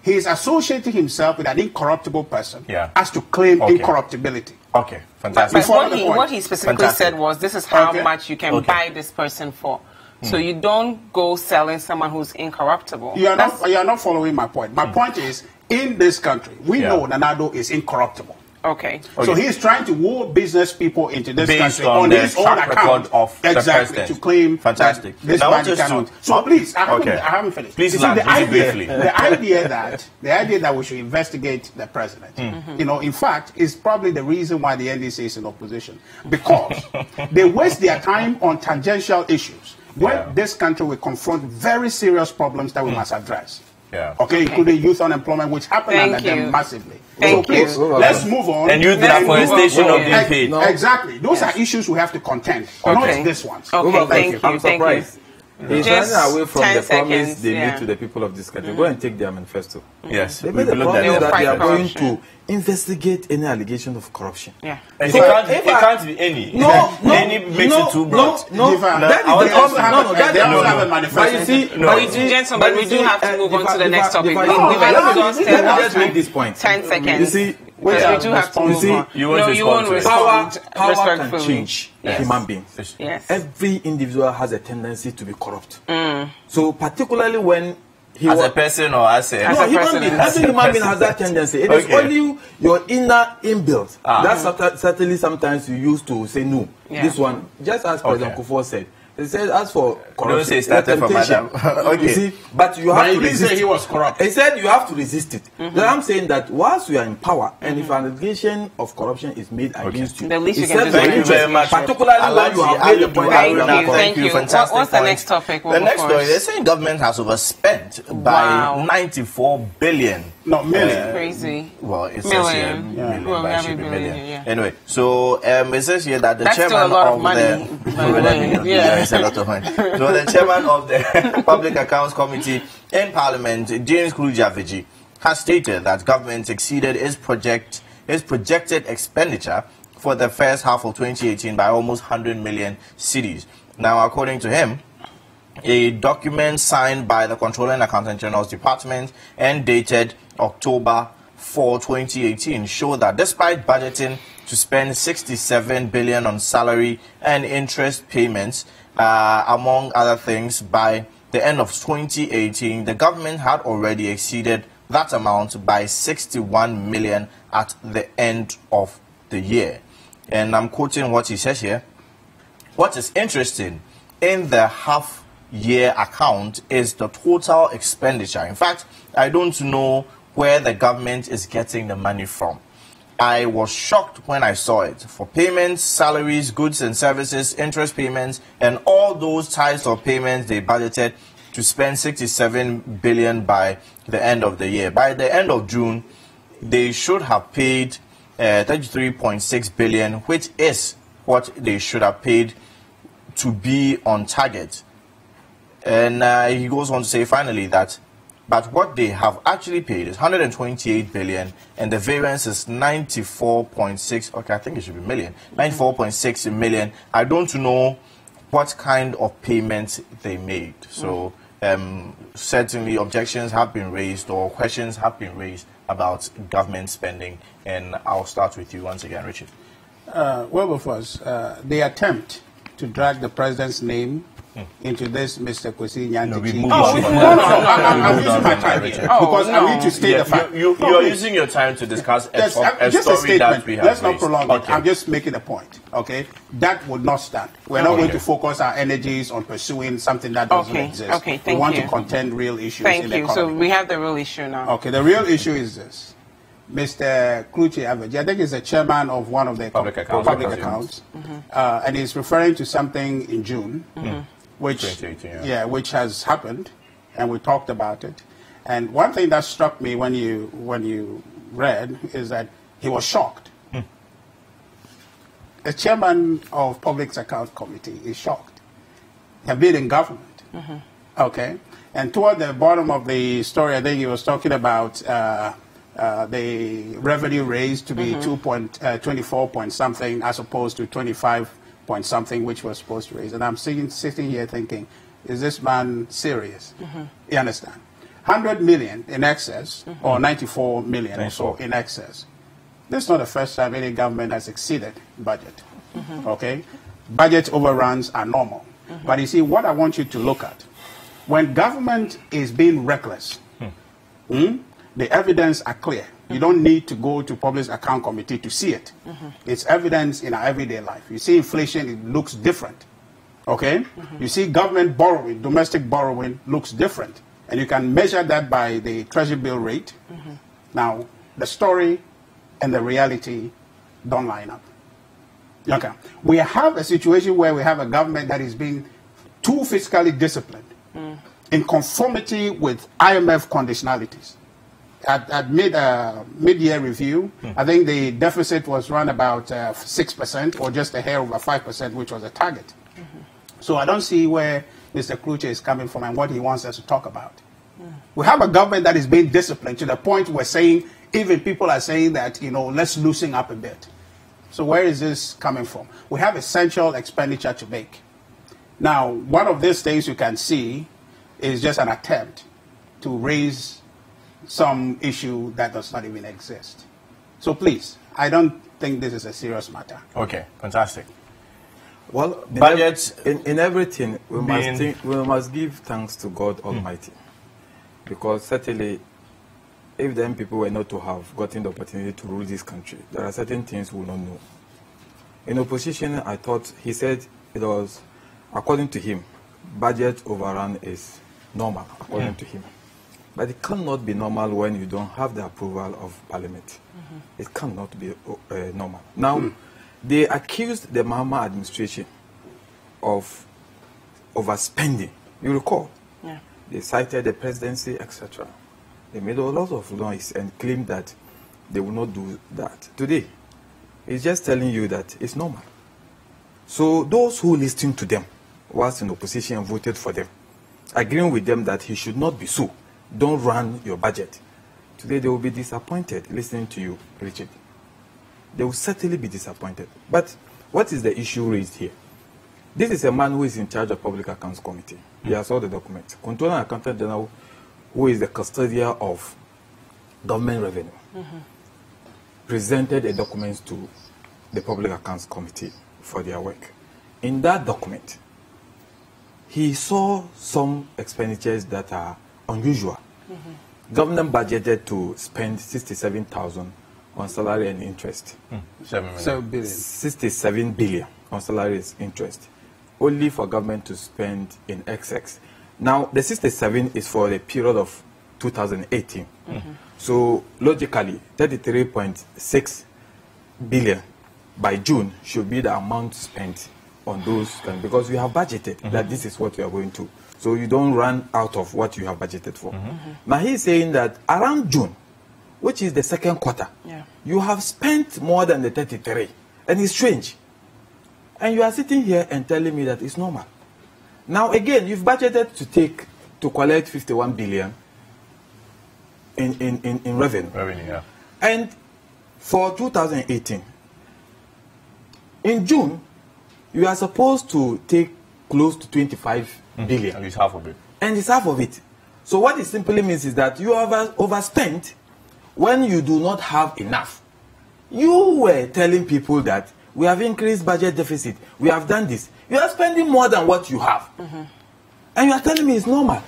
[SPEAKER 3] he is associating himself with an incorruptible person as to claim incorruptibility.
[SPEAKER 2] Okay, fantastic.
[SPEAKER 1] But what he specifically said was, this is how much you can buy this person for. So you don't go selling someone who's incorruptible.
[SPEAKER 3] You are not following my point. My point is, in this country, we know Nana Addo is incorruptible.
[SPEAKER 1] Okay.
[SPEAKER 3] So he is trying to woo business people into this country
[SPEAKER 2] on
[SPEAKER 3] his own account
[SPEAKER 2] of
[SPEAKER 3] to claim
[SPEAKER 2] fantastic.
[SPEAKER 3] This man cannot. So please, I haven't finished.
[SPEAKER 2] Please,
[SPEAKER 3] the idea that we should investigate the president, in fact, is probably the reason why the NDC is in opposition, because they waste their time on tangential issues when this country will confront very serious problems that we must address. Okay, including youth unemployment, which happened under them massively. So please, let's move on.
[SPEAKER 2] And youth deforestation of the paid.
[SPEAKER 3] Exactly. Those are issues we have to contend, not this one.
[SPEAKER 1] Okay, thank you.
[SPEAKER 4] I'm surprised. He's running away from the promise they
[SPEAKER 1] made
[SPEAKER 4] to the people of this country. Go and take their manifesto.
[SPEAKER 2] Yes.
[SPEAKER 4] They made the promise that they are going to investigate any allegation of corruption.
[SPEAKER 2] Yeah. It can't be any. Any makes it too broad.
[SPEAKER 3] They also have a manifesto.
[SPEAKER 1] But we do have to move on to the next topic.
[SPEAKER 4] Let me just make this point.
[SPEAKER 1] 10 seconds.
[SPEAKER 4] You see,
[SPEAKER 1] we do have to move on.
[SPEAKER 2] You won't respond.
[SPEAKER 4] Power can change human beings.
[SPEAKER 1] Yes.
[SPEAKER 4] Every individual has a tendency to be corrupt. So particularly when
[SPEAKER 2] as a person or as a
[SPEAKER 4] human being, every human being has that tendency. It is only your inner inbuilt. That's certainly sometimes you used to say no. This one, just as President Kufuor said, He said, as for corruption,
[SPEAKER 2] don't say started from Madam. Okay.
[SPEAKER 4] You see, but you have to resist.
[SPEAKER 3] Say he was corrupt.
[SPEAKER 4] He said you have to resist it. Then I'm saying that whilst you are in power, and if an allegation of corruption is made against you,
[SPEAKER 1] the least you
[SPEAKER 4] it
[SPEAKER 1] can
[SPEAKER 4] serves
[SPEAKER 1] do
[SPEAKER 4] your
[SPEAKER 1] is
[SPEAKER 4] interest,
[SPEAKER 2] very much.
[SPEAKER 4] particularly when you have made the point that
[SPEAKER 1] Thank you.
[SPEAKER 2] Fantastic
[SPEAKER 1] What's the
[SPEAKER 2] point.
[SPEAKER 1] next topic?
[SPEAKER 2] The next story, they're saying government has overspent by 94 billion.
[SPEAKER 3] No, million.
[SPEAKER 1] Crazy.
[SPEAKER 2] Well, it says
[SPEAKER 1] Million.
[SPEAKER 2] here million,
[SPEAKER 1] Well,
[SPEAKER 2] but it
[SPEAKER 1] every
[SPEAKER 2] should be
[SPEAKER 1] billion,
[SPEAKER 2] million.
[SPEAKER 1] yeah.
[SPEAKER 2] Anyway, so it says here that the
[SPEAKER 1] That's
[SPEAKER 2] chairman
[SPEAKER 1] still a lot of
[SPEAKER 2] of
[SPEAKER 1] money.
[SPEAKER 2] yeah, it's a lot of money. So the chairman of the Public Accounts Committee in Parliament, James Klujaviji, has stated that government exceeded its projected expenditure for the first half of 2018 by almost 100 million cedis. Now, according to him, a document signed by the Controller and Accountant General's Department and dated October 4, 2018 showed that despite budgeting to spend 67 billion on salary and interest payments, among other things, by the end of 2018, the government had already exceeded that amount by 61 million at the end of the year. And I'm quoting what he says here. What is interesting in the half-year account is the total expenditure. In fact, I don't know where the government is getting the money from. I was shocked when I saw it. For payments, salaries, goods and services, interest payments, and all those types of payments, they budgeted to spend 67 billion by the end of the year. By the end of June, they should have paid 33.6 billion, which is what they should have paid to be on target. And he goes on to say finally that, but what they have actually paid is 128 billion, and the variance is 94.6. Okay, I think it should be million. 94.6 million. I don't know what kind of payments they made. So certainly objections have been raised or questions have been raised about government spending. And I'll start with you once again, Richard.
[SPEAKER 3] Wilberforce, the attempt to drag the president's name into this, Mr. Kwasi Nyantakyi. I'm using my time here because I need to state the fact.
[SPEAKER 2] You're using your time to discuss a
[SPEAKER 3] just a
[SPEAKER 2] story that we have.
[SPEAKER 3] Let's not prolong
[SPEAKER 2] okay.
[SPEAKER 3] it. I'm just making a point. Okay, that would not stand. We're not going to focus our energies on pursuing something that doesn't exist.
[SPEAKER 1] Okay, thank you.
[SPEAKER 3] We want to contend real issues in the economy.
[SPEAKER 1] So we have the real issue now.
[SPEAKER 3] Okay, the real issue is this. Mr. Klujaviji, I think he's the chairman of one of the public accounts, and he's referring to something in June, which has happened, and we talked about it. And one thing that struck me when you read is that he was shocked. The chairman of Public Accounts Committee is shocked. He has been in government, okay. And toward the bottom of the story, I think he was talking about the revenue raised to be 24 point something as opposed to 25 point something, which was supposed to raise. And I'm sitting here thinking, is this man serious? You understand? 100 million in excess, or 94 million or so in excess. This is not the first time any government has exceeded budget. Okay? Budget overruns are normal. But you see, what I want you to look at, when government is being reckless, the evidence are clear. You don't need to go to Public Account Committee to see it. It's evidence in our everyday life. You see inflation, it looks different. Okay? You see government borrowing, domestic borrowing looks different. And you can measure that by the treasury bill rate. Now, the story and the reality don't line up. Okay. We have a situation where we have a government that is being too fiscally disciplined in conformity with IMF conditionalities. At mid-year review, I think the deficit was run about 6% or just a hair over 5%, which was a target. So I don't see where Mr. Kluge is coming from and what he wants us to talk about. We have a government that is being disciplined to the point we're saying, even people are saying that, let's loosen up a bit. So where is this coming from? We have essential expenditure to make. Now, one of these things you can see is just an attempt to raise some issue that does not even exist. So please, I don't think this is a serious matter.
[SPEAKER 2] Okay, fantastic.
[SPEAKER 4] Well,
[SPEAKER 2] budget
[SPEAKER 4] in everything, we must give thanks to God Almighty. Because certainly, if them people were not to have gotten the opportunity to rule this country, there are certain things we will not know. In opposition, I thought he said it was according to him, budget overrun is normal, according to him. But it cannot be normal when you don't have the approval of Parliament. It cannot be normal. Now, they accused the Mahama administration of overspending. You recall?
[SPEAKER 1] Yeah.
[SPEAKER 4] They cited the presidency, etc. They made a lot of noise and claimed that they will not do that. Today, it's just telling you that it's normal. So those who listened to them whilst in opposition and voted for them, agreeing with them that he should not be so, don't run your budget. Today they will be disappointed listening to you, Richard. They will certainly be disappointed. But what is the issue raised here? This is a man who is in charge of Public Accounts Committee. He has all the documents. Controller and Accountant General, who is the custodian of government revenue, presented a document to the Public Accounts Committee for their work. In that document, he saw some expenditures that are unusual. Government budgeted to spend 67,000 on salary and interest.
[SPEAKER 3] 7 billion.
[SPEAKER 4] 67 billion on salary and interest. Only for government to spend in XX. Now, the 67 is for the period of 2018. So, logically, 33.6 billion by June should be the amount spent on those, because you have budgeted that this is what you are going to. So you don't run out of what you have budgeted for. Now he's saying that around June, which is the second quarter, you have spent more than the 33. And it's strange. And you are sitting here and telling me that it's normal. Now again, you've budgeted to collect 51 billion in revenue. And for 2018, in June, you are supposed to take close to 25 billion.
[SPEAKER 2] And it's half of it.
[SPEAKER 4] And it's half of it. So what it simply means is that you have overspent when you do not have enough. You were telling people that we have increased budget deficit, we have done this. You are spending more than what you have. And you are telling me it's normal.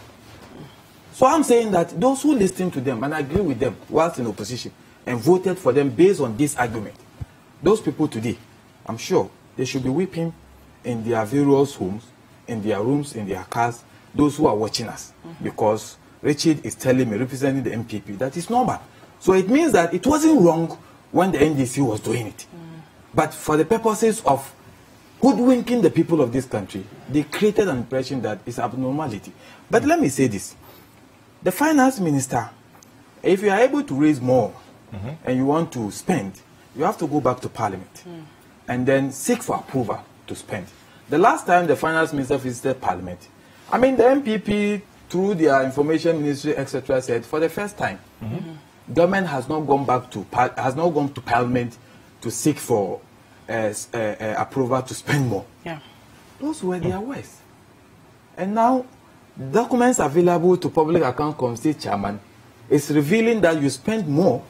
[SPEAKER 4] So I'm saying that those who listen to them and agree with them whilst in opposition and voted for them based on this argument, those people today, I'm sure they should be weeping in their various homes, in their rooms, in their cars, those who are watching us. Because Richard is telling me, representing the MPP, that it's normal. So it means that it wasn't wrong when the NDC was doing it. But for the purposes of hoodwinking the people of this country, they created an impression that it's abnormality. But let me say this. The finance minister, if you are able to raise more and you want to spend, you have to go back to Parliament and then seek for approval to spend. The last time the finance minister visited Parliament, I mean, the MPP, through their information ministry, etc., said for the first time, government has not gone back to Parliament to seek for approval to spend more. Those were their words. And now, documents available to Public Account Committee chairman is revealing that you spend more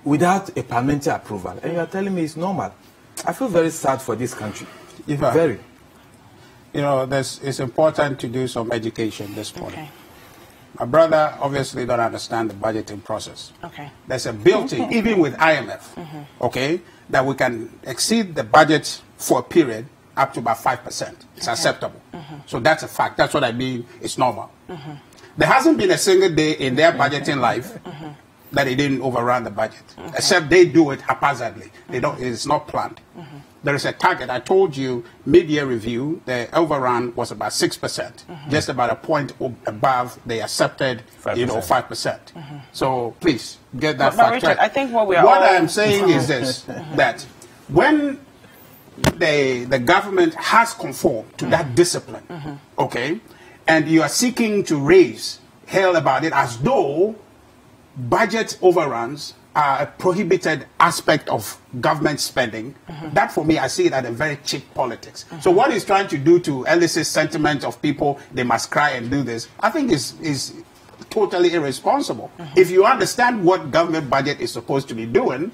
[SPEAKER 4] without a parliamentary approval. And you are telling me it's normal. I feel very sad for this country. Very.
[SPEAKER 3] You know, it's important to do some education this morning. My brother obviously don't understand the budgeting process. There's a built-in, even with IMF, that we can exceed the budget for a period up to about 5%. It's acceptable. So that's a fact. That's what I mean. It's normal. There hasn't been a single day in their budgeting life that they didn't overrun the budget, except they do it haphazardly. They don't. It's not planned. There is a target. I told you mid-year review, the overrun was about 6%, just about a point above the accepted, 5%. So please get that fact
[SPEAKER 1] Richard, I think what
[SPEAKER 3] I'm saying is this: that when the government has conformed to that discipline, and you are seeking to raise hell about it as though budget overruns are a prohibited aspect of government spending, that for me, I see it as a very cheap politics. So what he's trying to do to elicit sentiment of people, they must cry and do this, I think is totally irresponsible. If you understand what government budget is supposed to be doing,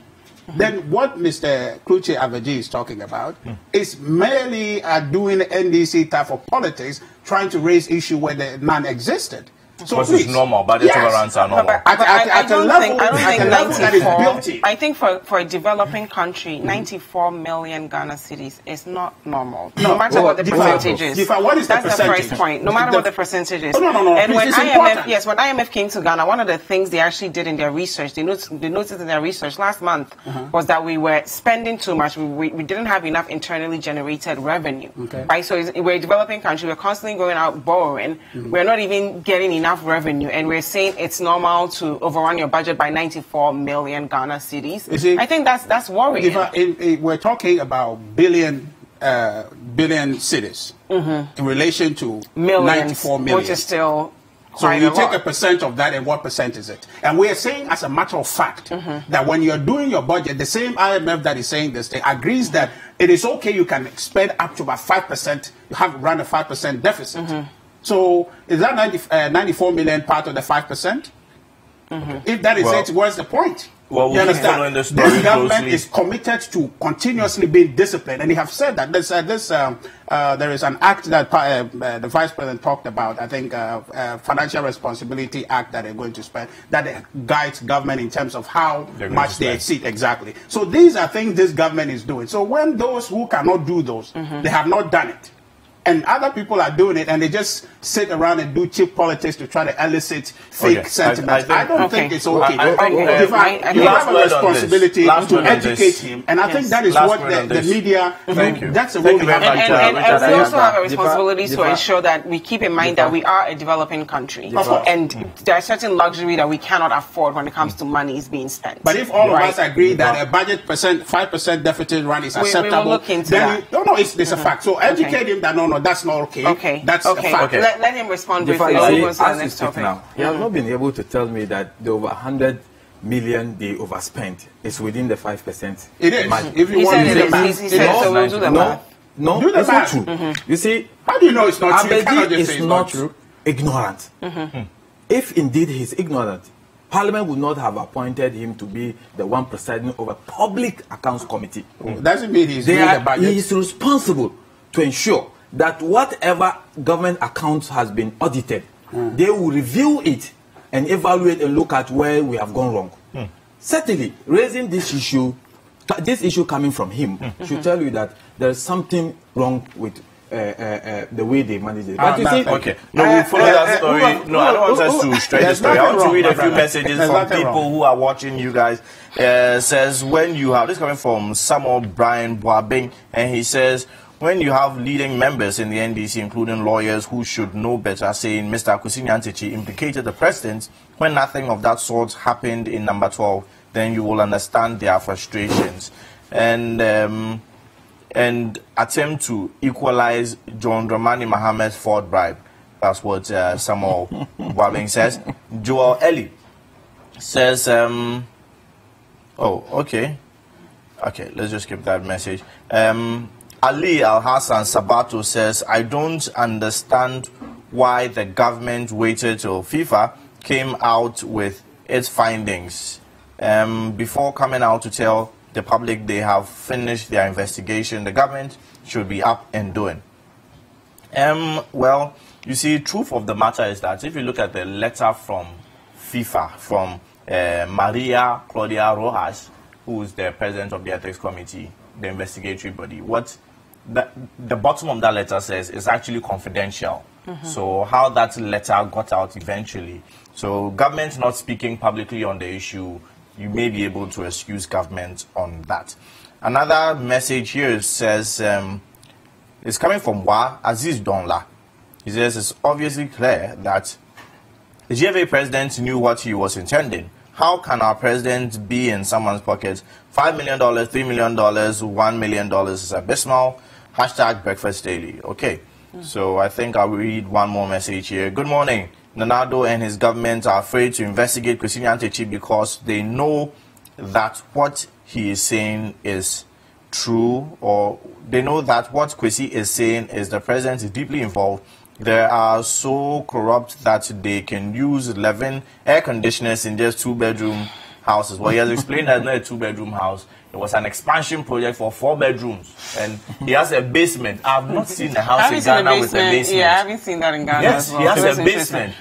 [SPEAKER 3] then what Mr. Kluche Aveji is talking about is merely doing NDC type of politics, trying to raise issue where none existed. So
[SPEAKER 2] because it's normal, budget overruns are normal.
[SPEAKER 1] I don't think
[SPEAKER 3] that is built in.
[SPEAKER 1] I think for a developing country, 94 million Ghana cedis is not normal. No matter what the percentage is.
[SPEAKER 3] Dziffa, what is the
[SPEAKER 1] That's
[SPEAKER 3] percentage?
[SPEAKER 1] the first point. No matter what the percentage is.
[SPEAKER 3] No.
[SPEAKER 1] And when
[SPEAKER 3] IMF,
[SPEAKER 1] when IMF came to Ghana, one of the things they actually did in their research, they noticed in their research last month, was that we were spending too much. We didn't have enough internally generated revenue.
[SPEAKER 3] Okay.
[SPEAKER 1] Right? So we're a developing country. We're constantly going out borrowing. We're not even getting enough revenue. And we're saying it's normal to overrun your budget by 94 million Ghana cedis. I think that's worrying.
[SPEAKER 3] We're talking about billion cedis in relation to
[SPEAKER 1] Millions,
[SPEAKER 3] 94 million.
[SPEAKER 1] which is still
[SPEAKER 3] So
[SPEAKER 1] quite
[SPEAKER 3] you
[SPEAKER 1] a
[SPEAKER 3] take
[SPEAKER 1] lot.
[SPEAKER 3] a percent of that, and what percent is it? And we are saying, as a matter of fact, that when you're doing your budget, the same IMF that is saying this thing agrees that it is okay. You can spend up to about 5%. You have to run a 5% deficit. So is that 94 million part of the 5%? If that is it, what's the point?
[SPEAKER 2] Well,
[SPEAKER 3] you understand?
[SPEAKER 2] This
[SPEAKER 3] government is committed to continuously being disciplined, and they have said that there is an act that the Vice President talked about. I think Financial Responsibility Act that they're going to spend that guides government in terms of how much they exceed exactly. So these are things this government is doing. So when those who cannot do those, they have not done it. And other people are doing it, and they just sit around and do cheap politics to try to elicit fake sentiments. I don't think it's okay. You have a responsibility to educate him, and I think that is what the media. That's the role we have.
[SPEAKER 1] And we also have a responsibility to ensure that we keep in mind that we are a developing country, and there are certain luxury that we cannot afford when it comes to money is being spent.
[SPEAKER 3] But if all of us agree that a budget 5% deficit run is acceptable,
[SPEAKER 1] we will look into
[SPEAKER 3] then it's a fact. So educate him that no, that's not okay. That's a fact.
[SPEAKER 1] Let him respond briefly.
[SPEAKER 4] Now, he has not been able to tell me that the over 100 million they overspent is within the 5%.
[SPEAKER 3] It is.
[SPEAKER 4] Money.
[SPEAKER 3] If you want to do the math,
[SPEAKER 1] he said so. We'll do the math.
[SPEAKER 4] No,
[SPEAKER 3] do the
[SPEAKER 4] it's
[SPEAKER 3] math.
[SPEAKER 4] not true. You see,
[SPEAKER 3] how do you know it's not true?
[SPEAKER 4] Abedi is not true. Ignorant. If indeed he's ignorant, Parliament would not have appointed him to be the one presiding over Public Accounts Committee.
[SPEAKER 3] Doesn't mean he's doing the budget.
[SPEAKER 4] He is responsible to ensure that whatever government accounts has been audited, they will review it and evaluate and look at where we have gone wrong. Certainly, raising this issue coming from him should tell you that there is something wrong with the way they manage it. But you see,
[SPEAKER 2] no, we'll follow that story. No, I don't want us to stretch the story. I want to read a few messages from people who are watching you guys. Says, when you have, this coming from Samuel Brian Boabing, and he says, when you have leading members in the NDC, including lawyers who should know better, saying Mr. Kwasi Nyantakyi implicated the president when nothing of that sort happened in number 12, then you will understand their frustrations. And attempt to equalize John Dramani Mohammed's Ford bribe. That's what Samuel Wabing says. Joel Eli says, okay, let's just skip that message. Ali Al-Hassan Sabato says, I don't understand why the government waited till FIFA came out with its findings before coming out to tell the public they have finished their investigation. The government should be up and doing. Well, you see, truth of the matter is that if you look at the letter from FIFA, from Maria Claudia Rojas, who is the president of the Ethics Committee, the investigatory body, what the bottom of that letter says is actually confidential. So how that letter got out eventually. So government not speaking publicly on the issue, you may be able to excuse government on that. Another message here says, it's coming from Wa Aziz Donla. He says, it's obviously clear that the GFA president knew what he was intending. How can our president be in someone's pocket? $5 million, $3 million, $1 million is abysmal. Hashtag breakfast daily. Okay, so I think I'll read one more message here. Good morning. Nanado and his government are afraid to investigate Kwasi Nyantakyi because they know that what he is saying is true, or they know that what Kwasi is saying is the president is deeply involved. They are so corrupt that they can use 11 air conditioners in just 2-bedroom houses. Well, he has explained that it's not a 2-bedroom house. It was an expansion project for 4 bedrooms. And he has a basement. I've not seen a house in Ghana with a basement.
[SPEAKER 1] Yeah, I haven't seen that in Ghana
[SPEAKER 2] Yes,
[SPEAKER 1] as well.
[SPEAKER 2] he has a basement.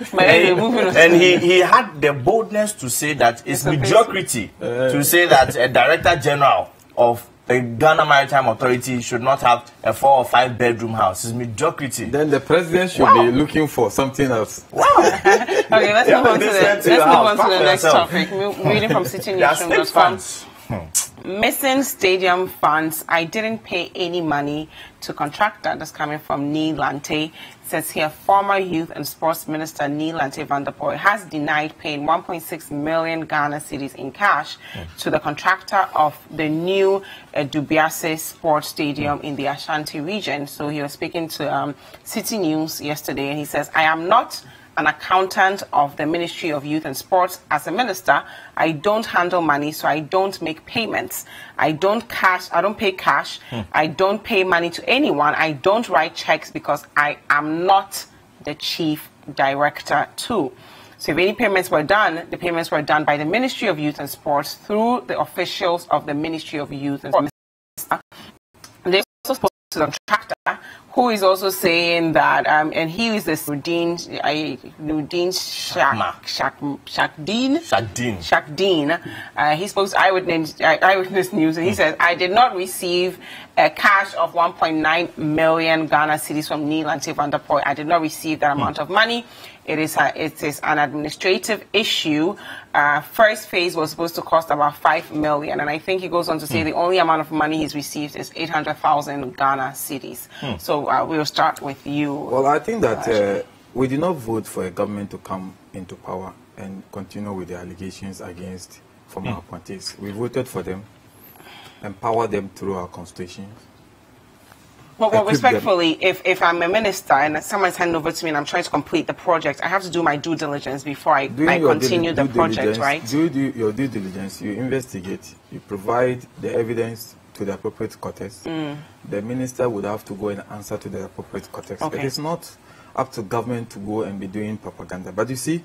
[SPEAKER 2] And he had the boldness to say that it's mediocrity to say that a director general of the Ghana Maritime Authority should not have a 4 or 5 bedroom house. It's mediocrity.
[SPEAKER 4] Then the president should be looking for something else.
[SPEAKER 1] Okay, let's move on to the next topic. Reading from citynews.com. Missing stadium funds. I didn't pay any money to contractor. That's coming from Neil Lante. It says here, former Youth and Sports Minister Neil Lante van der Poel has denied paying 1.6 million Ghana cedis in cash to the contractor of the new Dubiase Sports Stadium in the Ashanti region. So he was speaking to City News yesterday, and he says, I am not an accountant of the Ministry of Youth and Sports. As a minister, I don't handle money, so I don't make payments. I don't pay cash. I don't pay money to anyone. I don't write checks because I am not the chief director too. So if any payments were done, the payments were done by the Ministry of Youth and Sports through the officials of the Ministry of Youth and Sports. They also spoke to the contractor, who is also saying that, and he is this Nudin Shakdeen. He spoke to Eyewitness News, and he says, I did not receive a cash of 1.9 million Ghana cedis from Neil Lante van der Poel. I did not receive that amount of money. It is an administrative issue. First phase was supposed to cost about 5 million, and I think he goes on to say the only amount of money he's received is 800,000 Ghana cedis. So we'll start with you.
[SPEAKER 4] Well, I think that we did not vote for a government to come into power and continue with the allegations against former appointees. We voted for them, empower them through our constitution.
[SPEAKER 1] Well, respectfully, if I'm a minister and someone's handing over to me and I'm trying to complete the project, I have to do my due diligence before I continue the project, right?
[SPEAKER 4] Do your due diligence, you investigate, you provide the evidence to the appropriate cortex. The minister would have to go and answer to the appropriate cortex. Okay. It is not up to government to go and be doing propaganda. But you see,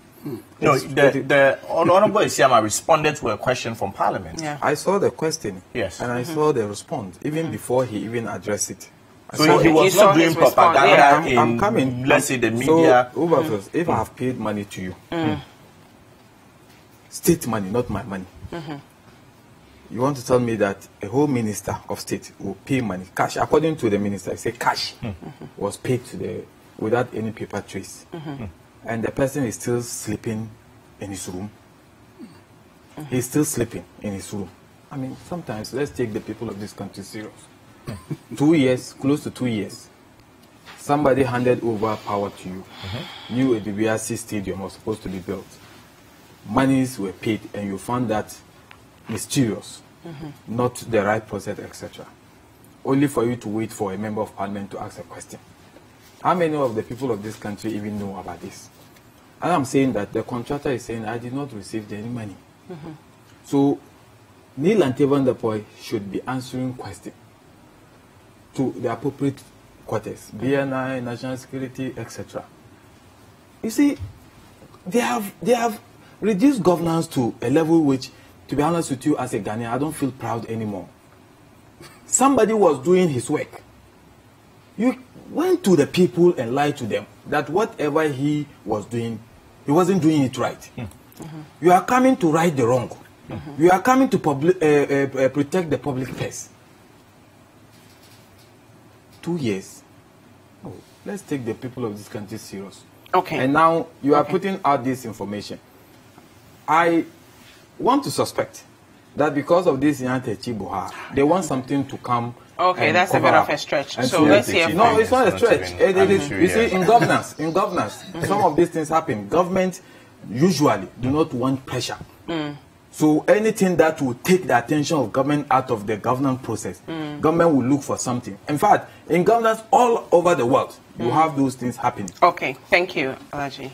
[SPEAKER 2] no, the Honorable Isiama responded to a question from Parliament.
[SPEAKER 4] Yeah. I saw the question,
[SPEAKER 2] yes,
[SPEAKER 4] and I saw the response even before he even addressed it.
[SPEAKER 2] So he was not doing propaganda
[SPEAKER 4] I'm coming.
[SPEAKER 2] Let's say the media.
[SPEAKER 4] So, Wilberforce, if I have paid money to you, state money, not my money, you want to tell me that a whole minister of state will pay money, cash, according to the minister, I say cash was paid to without any paper trace, and the person is still sleeping in his room. He's still sleeping in his room. I mean, sometimes let's take the people of this country serious. 2 years, close to 2 years, somebody handed over power to you. New Dubiase Stadium was supposed to be built. Monies were paid, and you found that mysterious, not the right process, etc. Only for you to wait for a member of parliament to ask a question. How many of the people of this country even know about this? And I'm saying that the contractor is saying, I did not receive any money. So, Neil Lante van der Poel should be answering questions to the appropriate quarters, BNI, national security, etc. You see, they have reduced governance to a level which, to be honest with you, as a Ghanaian, I don't feel proud anymore. Somebody was doing his work. You went to the people and lied to them that whatever he was doing, he wasn't doing it right. You are coming to right the wrong. You are coming to protect the public purse. 2 years. Oh, let's take the people of this country serious.
[SPEAKER 1] Okay.
[SPEAKER 4] And now you are putting out this information. I want to suspect that because of this Nyantakyi Buhar, they want something to come.
[SPEAKER 1] Okay, that's a bit of a stretch. So let's hear.
[SPEAKER 4] No, it's not a stretch. You see, in governance, some of these things happen. Government usually do not want pressure. So anything that will take the attention of government out of the governance process, government will look for something. In fact, in governance all over the world, you have those things happening.
[SPEAKER 1] Okay, thank you, Alaji.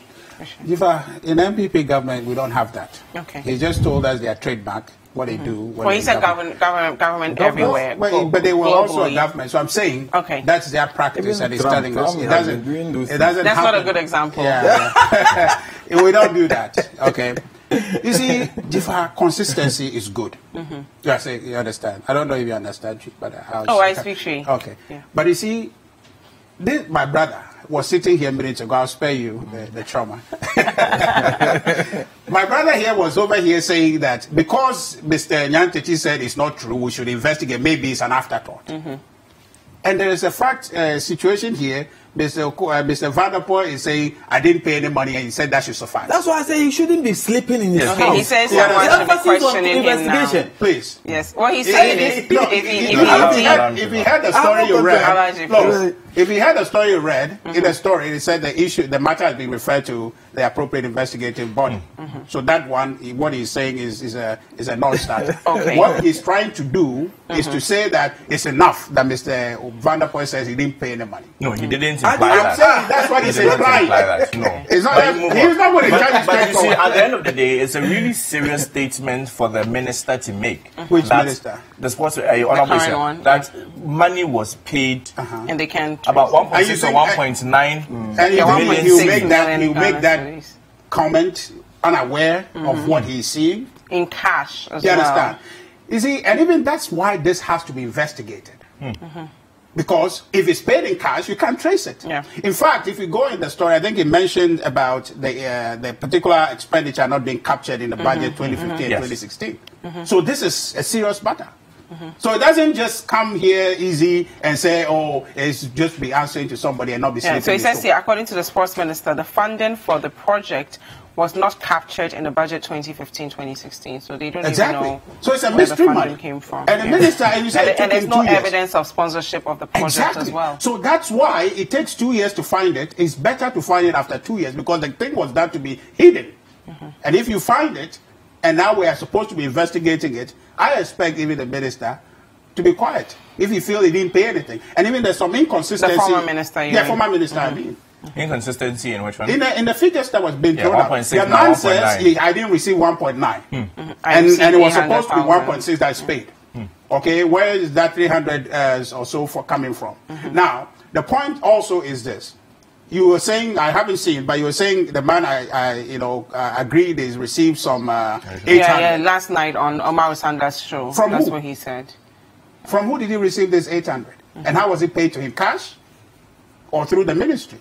[SPEAKER 3] Dziffa, in MPP government, we don't have that.
[SPEAKER 1] Okay.
[SPEAKER 3] He just told us their trademark, what they do.
[SPEAKER 1] Well, he said government everywhere.
[SPEAKER 3] But they were also a government. So I'm saying that's their practice, and he's telling us it doesn't
[SPEAKER 1] That's not a good example.
[SPEAKER 3] Yeah. We don't do that. Okay. You see, Dziffa, consistency is good. Yes, you understand. I don't know if you understand, but
[SPEAKER 1] I speak Tree.
[SPEAKER 3] Okay.
[SPEAKER 1] Yeah.
[SPEAKER 3] But you see, my brother was sitting here minutes ago. I'll spare you the trauma. My brother here was over here saying that because Mr. Nyantakyi said it's not true, we should investigate. Maybe it's an afterthought. And there is a fact situation here. Mr. Vanderpool is saying, I didn't pay any money, and he said that should suffice.
[SPEAKER 4] That's why I say he shouldn't be sleeping in his house.
[SPEAKER 1] He says someone should be questioning him now.
[SPEAKER 3] Please.
[SPEAKER 1] Yes. What he's saying is,
[SPEAKER 3] if he had the story you read, if he had the story you read, in the story, it said the matter has been referred to the appropriate investigative body. So that one, what he's saying is a non-starter. What he's trying to do is to say that it's enough that Mr. Vanderpool says he didn't pay any money.
[SPEAKER 2] No, he didn't.
[SPEAKER 3] I'm saying that's what he's implying.
[SPEAKER 2] No.
[SPEAKER 3] He's not going to judge.
[SPEAKER 2] But you see, at the end of the day, it's a really serious statement for the minister to make.
[SPEAKER 3] Which minister?
[SPEAKER 2] The sports honorable one. That money was paid,
[SPEAKER 1] and they can't
[SPEAKER 2] about 1.6 or 1.9.
[SPEAKER 3] And he'll make that comment unaware of what he's seeing
[SPEAKER 1] in cash as
[SPEAKER 3] you
[SPEAKER 1] well.
[SPEAKER 3] Understand? You see, and even that's why this has to be investigated. Because if it's paid in cash, you can't trace it.
[SPEAKER 1] Yeah.
[SPEAKER 3] In fact, if you go in the story, I think it mentioned about the particular expenditure not being captured in the budget 2015 and 2016. So this is a serious matter. So it doesn't just come here easy and say, oh, it's just be answering to somebody and not be sleeping.
[SPEAKER 1] So it says here, according to the sports minister, the funding for the project was not captured in the budget 2015-2016. So they don't even know
[SPEAKER 3] so it's a
[SPEAKER 1] where
[SPEAKER 3] mystery
[SPEAKER 1] the funding
[SPEAKER 3] money
[SPEAKER 1] came from.
[SPEAKER 3] And the minister, and you said
[SPEAKER 1] and there's no evidence of sponsorship of the project as well.
[SPEAKER 3] So that's why it takes 2 years to find it. It's better to find it after 2 years because the thing was done to be hidden. And if you find it, and now we are supposed to be investigating it, I expect even the minister to be quiet if he feels he didn't pay anything. And even there's some inconsistency.
[SPEAKER 1] The former minister,
[SPEAKER 3] former minister, I mean.
[SPEAKER 2] Inconsistency in which one?
[SPEAKER 3] In the figures that was being thrown out.
[SPEAKER 2] 1.6
[SPEAKER 3] the man says I didn't receive 1.9. And it was supposed to be 1.6 that's paid. Okay, where is that 300 or so for coming from? Now, the point also is this. You were saying, I haven't seen, but you were saying the man I agreed is received some 800.
[SPEAKER 1] Yeah, last night on Omar Sanda's show.
[SPEAKER 3] From
[SPEAKER 1] That's
[SPEAKER 3] who?
[SPEAKER 1] what he said.
[SPEAKER 3] From who did he receive this 800? And how was it paid to him? Cash or through the ministry?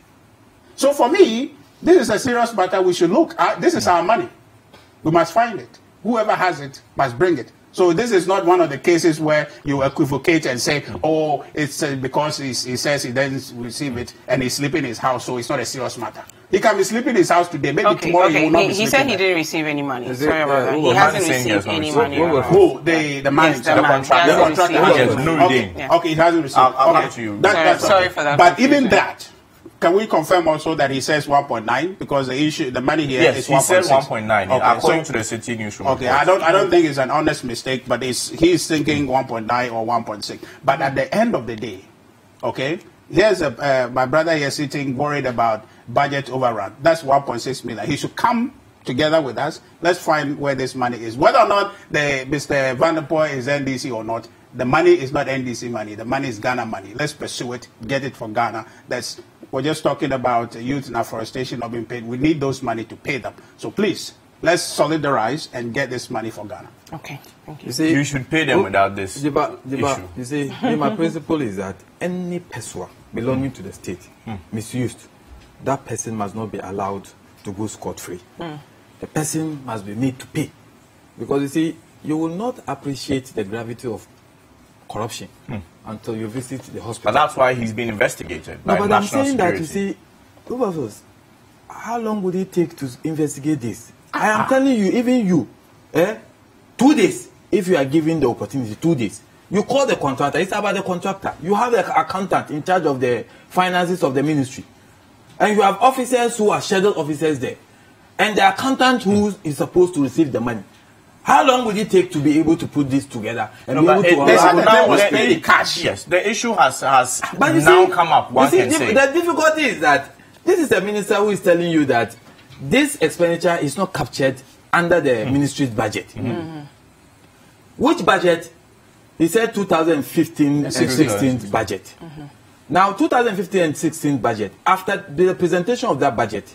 [SPEAKER 3] So for me, this is a serious matter. We should look at. This is our money. We must find it. Whoever has it must bring it. So this is not one of the cases where you equivocate and say, oh, it's because he says he doesn't receive it and he's sleeping in his house, so it's not a serious matter. He can be sleeping in his house today. Maybe tomorrow he will not be sleeping.
[SPEAKER 1] He said he didn't receive any money. Sorry about that. He hasn't received any money.
[SPEAKER 3] Who? The manager?
[SPEAKER 1] The contractor.
[SPEAKER 3] Okay, he hasn't received.
[SPEAKER 2] I'll give it to you.
[SPEAKER 1] Sorry for that.
[SPEAKER 3] But even that, can we confirm also that he says 1.9 because the money here is 1.6?
[SPEAKER 2] Yes, he said 1.9 according to the city newsroom.
[SPEAKER 3] Okay, I don't think it's an honest mistake, but he's thinking 1.9 or 1.6. But at the end of the day, okay, here's my brother here sitting worried about budget overrun. That's 1.6 million. He should come together with us. Let's find where this money is. Whether or not Mr. Vanderpool is NDC or not, the money is not NDC money. The money is Ghana money. Let's pursue it. Get it for Ghana. We're just talking about youth and afforestation not being paid. We need those money to pay them. So please, let's solidarize and get this money for Ghana.
[SPEAKER 1] Okay, thank you.
[SPEAKER 2] You see, you should pay them without this issue.
[SPEAKER 4] You see, my principle is that any person belonging to the state misused, that person must not be allowed to go scot-free. The person must be made to pay. Because you see, you will not appreciate the gravity of corruption until you visit the hospital.
[SPEAKER 2] But that's why he's been investigated by
[SPEAKER 4] but I'm saying
[SPEAKER 2] security.
[SPEAKER 4] that, you see, Wilberforce, how long would it take to investigate this? I am telling you, even you, 2 days, if you are given the opportunity, 2 days. You call the contractor, it's about the contractor. You have the accountant in charge of the finances of the ministry. And you have officers who are scheduled officers there. And the accountant who is supposed to receive the money. How long will it take to be able to put this together and be able to
[SPEAKER 2] cash? Yes, the issue has now come up. One can say
[SPEAKER 4] the difficulty is that this is a minister who is telling you that this expenditure is not captured under the ministry's budget. Which budget? He said 2015 and 16 budget. Now, 2015 and 16 budget. After the presentation of that budget,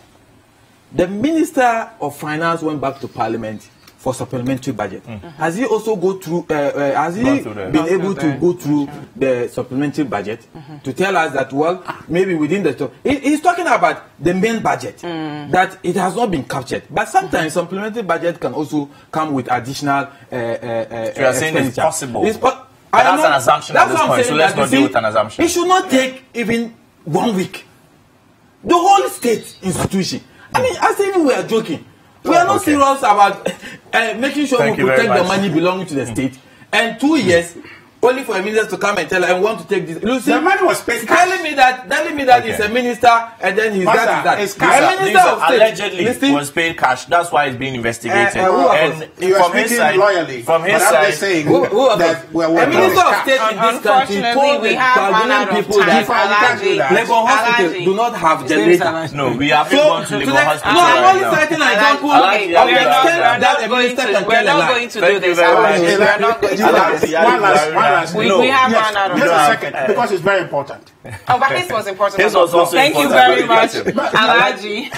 [SPEAKER 4] the Minister of Finance went back to Parliament for supplementary budget. Has he also been able to go through the supplementary budget to tell us that, well, maybe within the... He's talking about the main budget, that it has not been captured. But sometimes supplementary budget can also come with additional
[SPEAKER 2] You are saying it's possible. That's an assumption
[SPEAKER 4] at
[SPEAKER 2] this point, so let's not deal with an assumption.
[SPEAKER 4] It should not take even 1 week. The whole state institution. I mean, I say we are joking. We are not serious about making sure we protect the money belonging to the state. And 2 years, only for a minister to come and tell, I want to take this. Lucy,
[SPEAKER 3] the money was paid.
[SPEAKER 4] Telling me that he's a minister and then he's that.
[SPEAKER 2] A minister of allegedly was paid cash. That's why it's being investigated.
[SPEAKER 3] And from his side, loyally. From his side, saying that
[SPEAKER 4] a minister of state in this country told the Ghanaian people that Lagos Hospital do not have generators.
[SPEAKER 2] No, we have gone to Lagos Hospital.
[SPEAKER 4] No, I'm only citing an example of the extent that a minister can tell a lie.
[SPEAKER 1] We're not going to do this. We're not going to do this. We have run out of
[SPEAKER 3] time. Just a second, because it's very important.
[SPEAKER 1] Oh, but this was important.
[SPEAKER 2] This was also
[SPEAKER 1] Thank you very much, Alaji.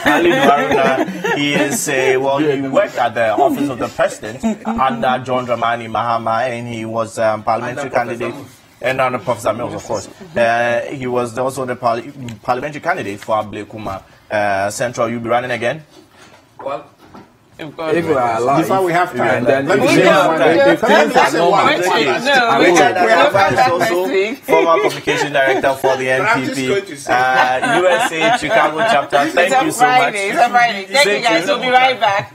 [SPEAKER 2] He is he worked at the office of the president under John Dramani Mahama, and he was parliamentary candidate. And under Professor Mills, of course. He was also the parliamentary candidate for Ablekuma Central. You'll be running again?
[SPEAKER 4] Well, if we are allowed,
[SPEAKER 3] before we have time,
[SPEAKER 2] then let me say former communication director for the NPP, USA Chicago chapter. Thank you so much.
[SPEAKER 1] It's a Friday. Thank you guys. We'll be right back.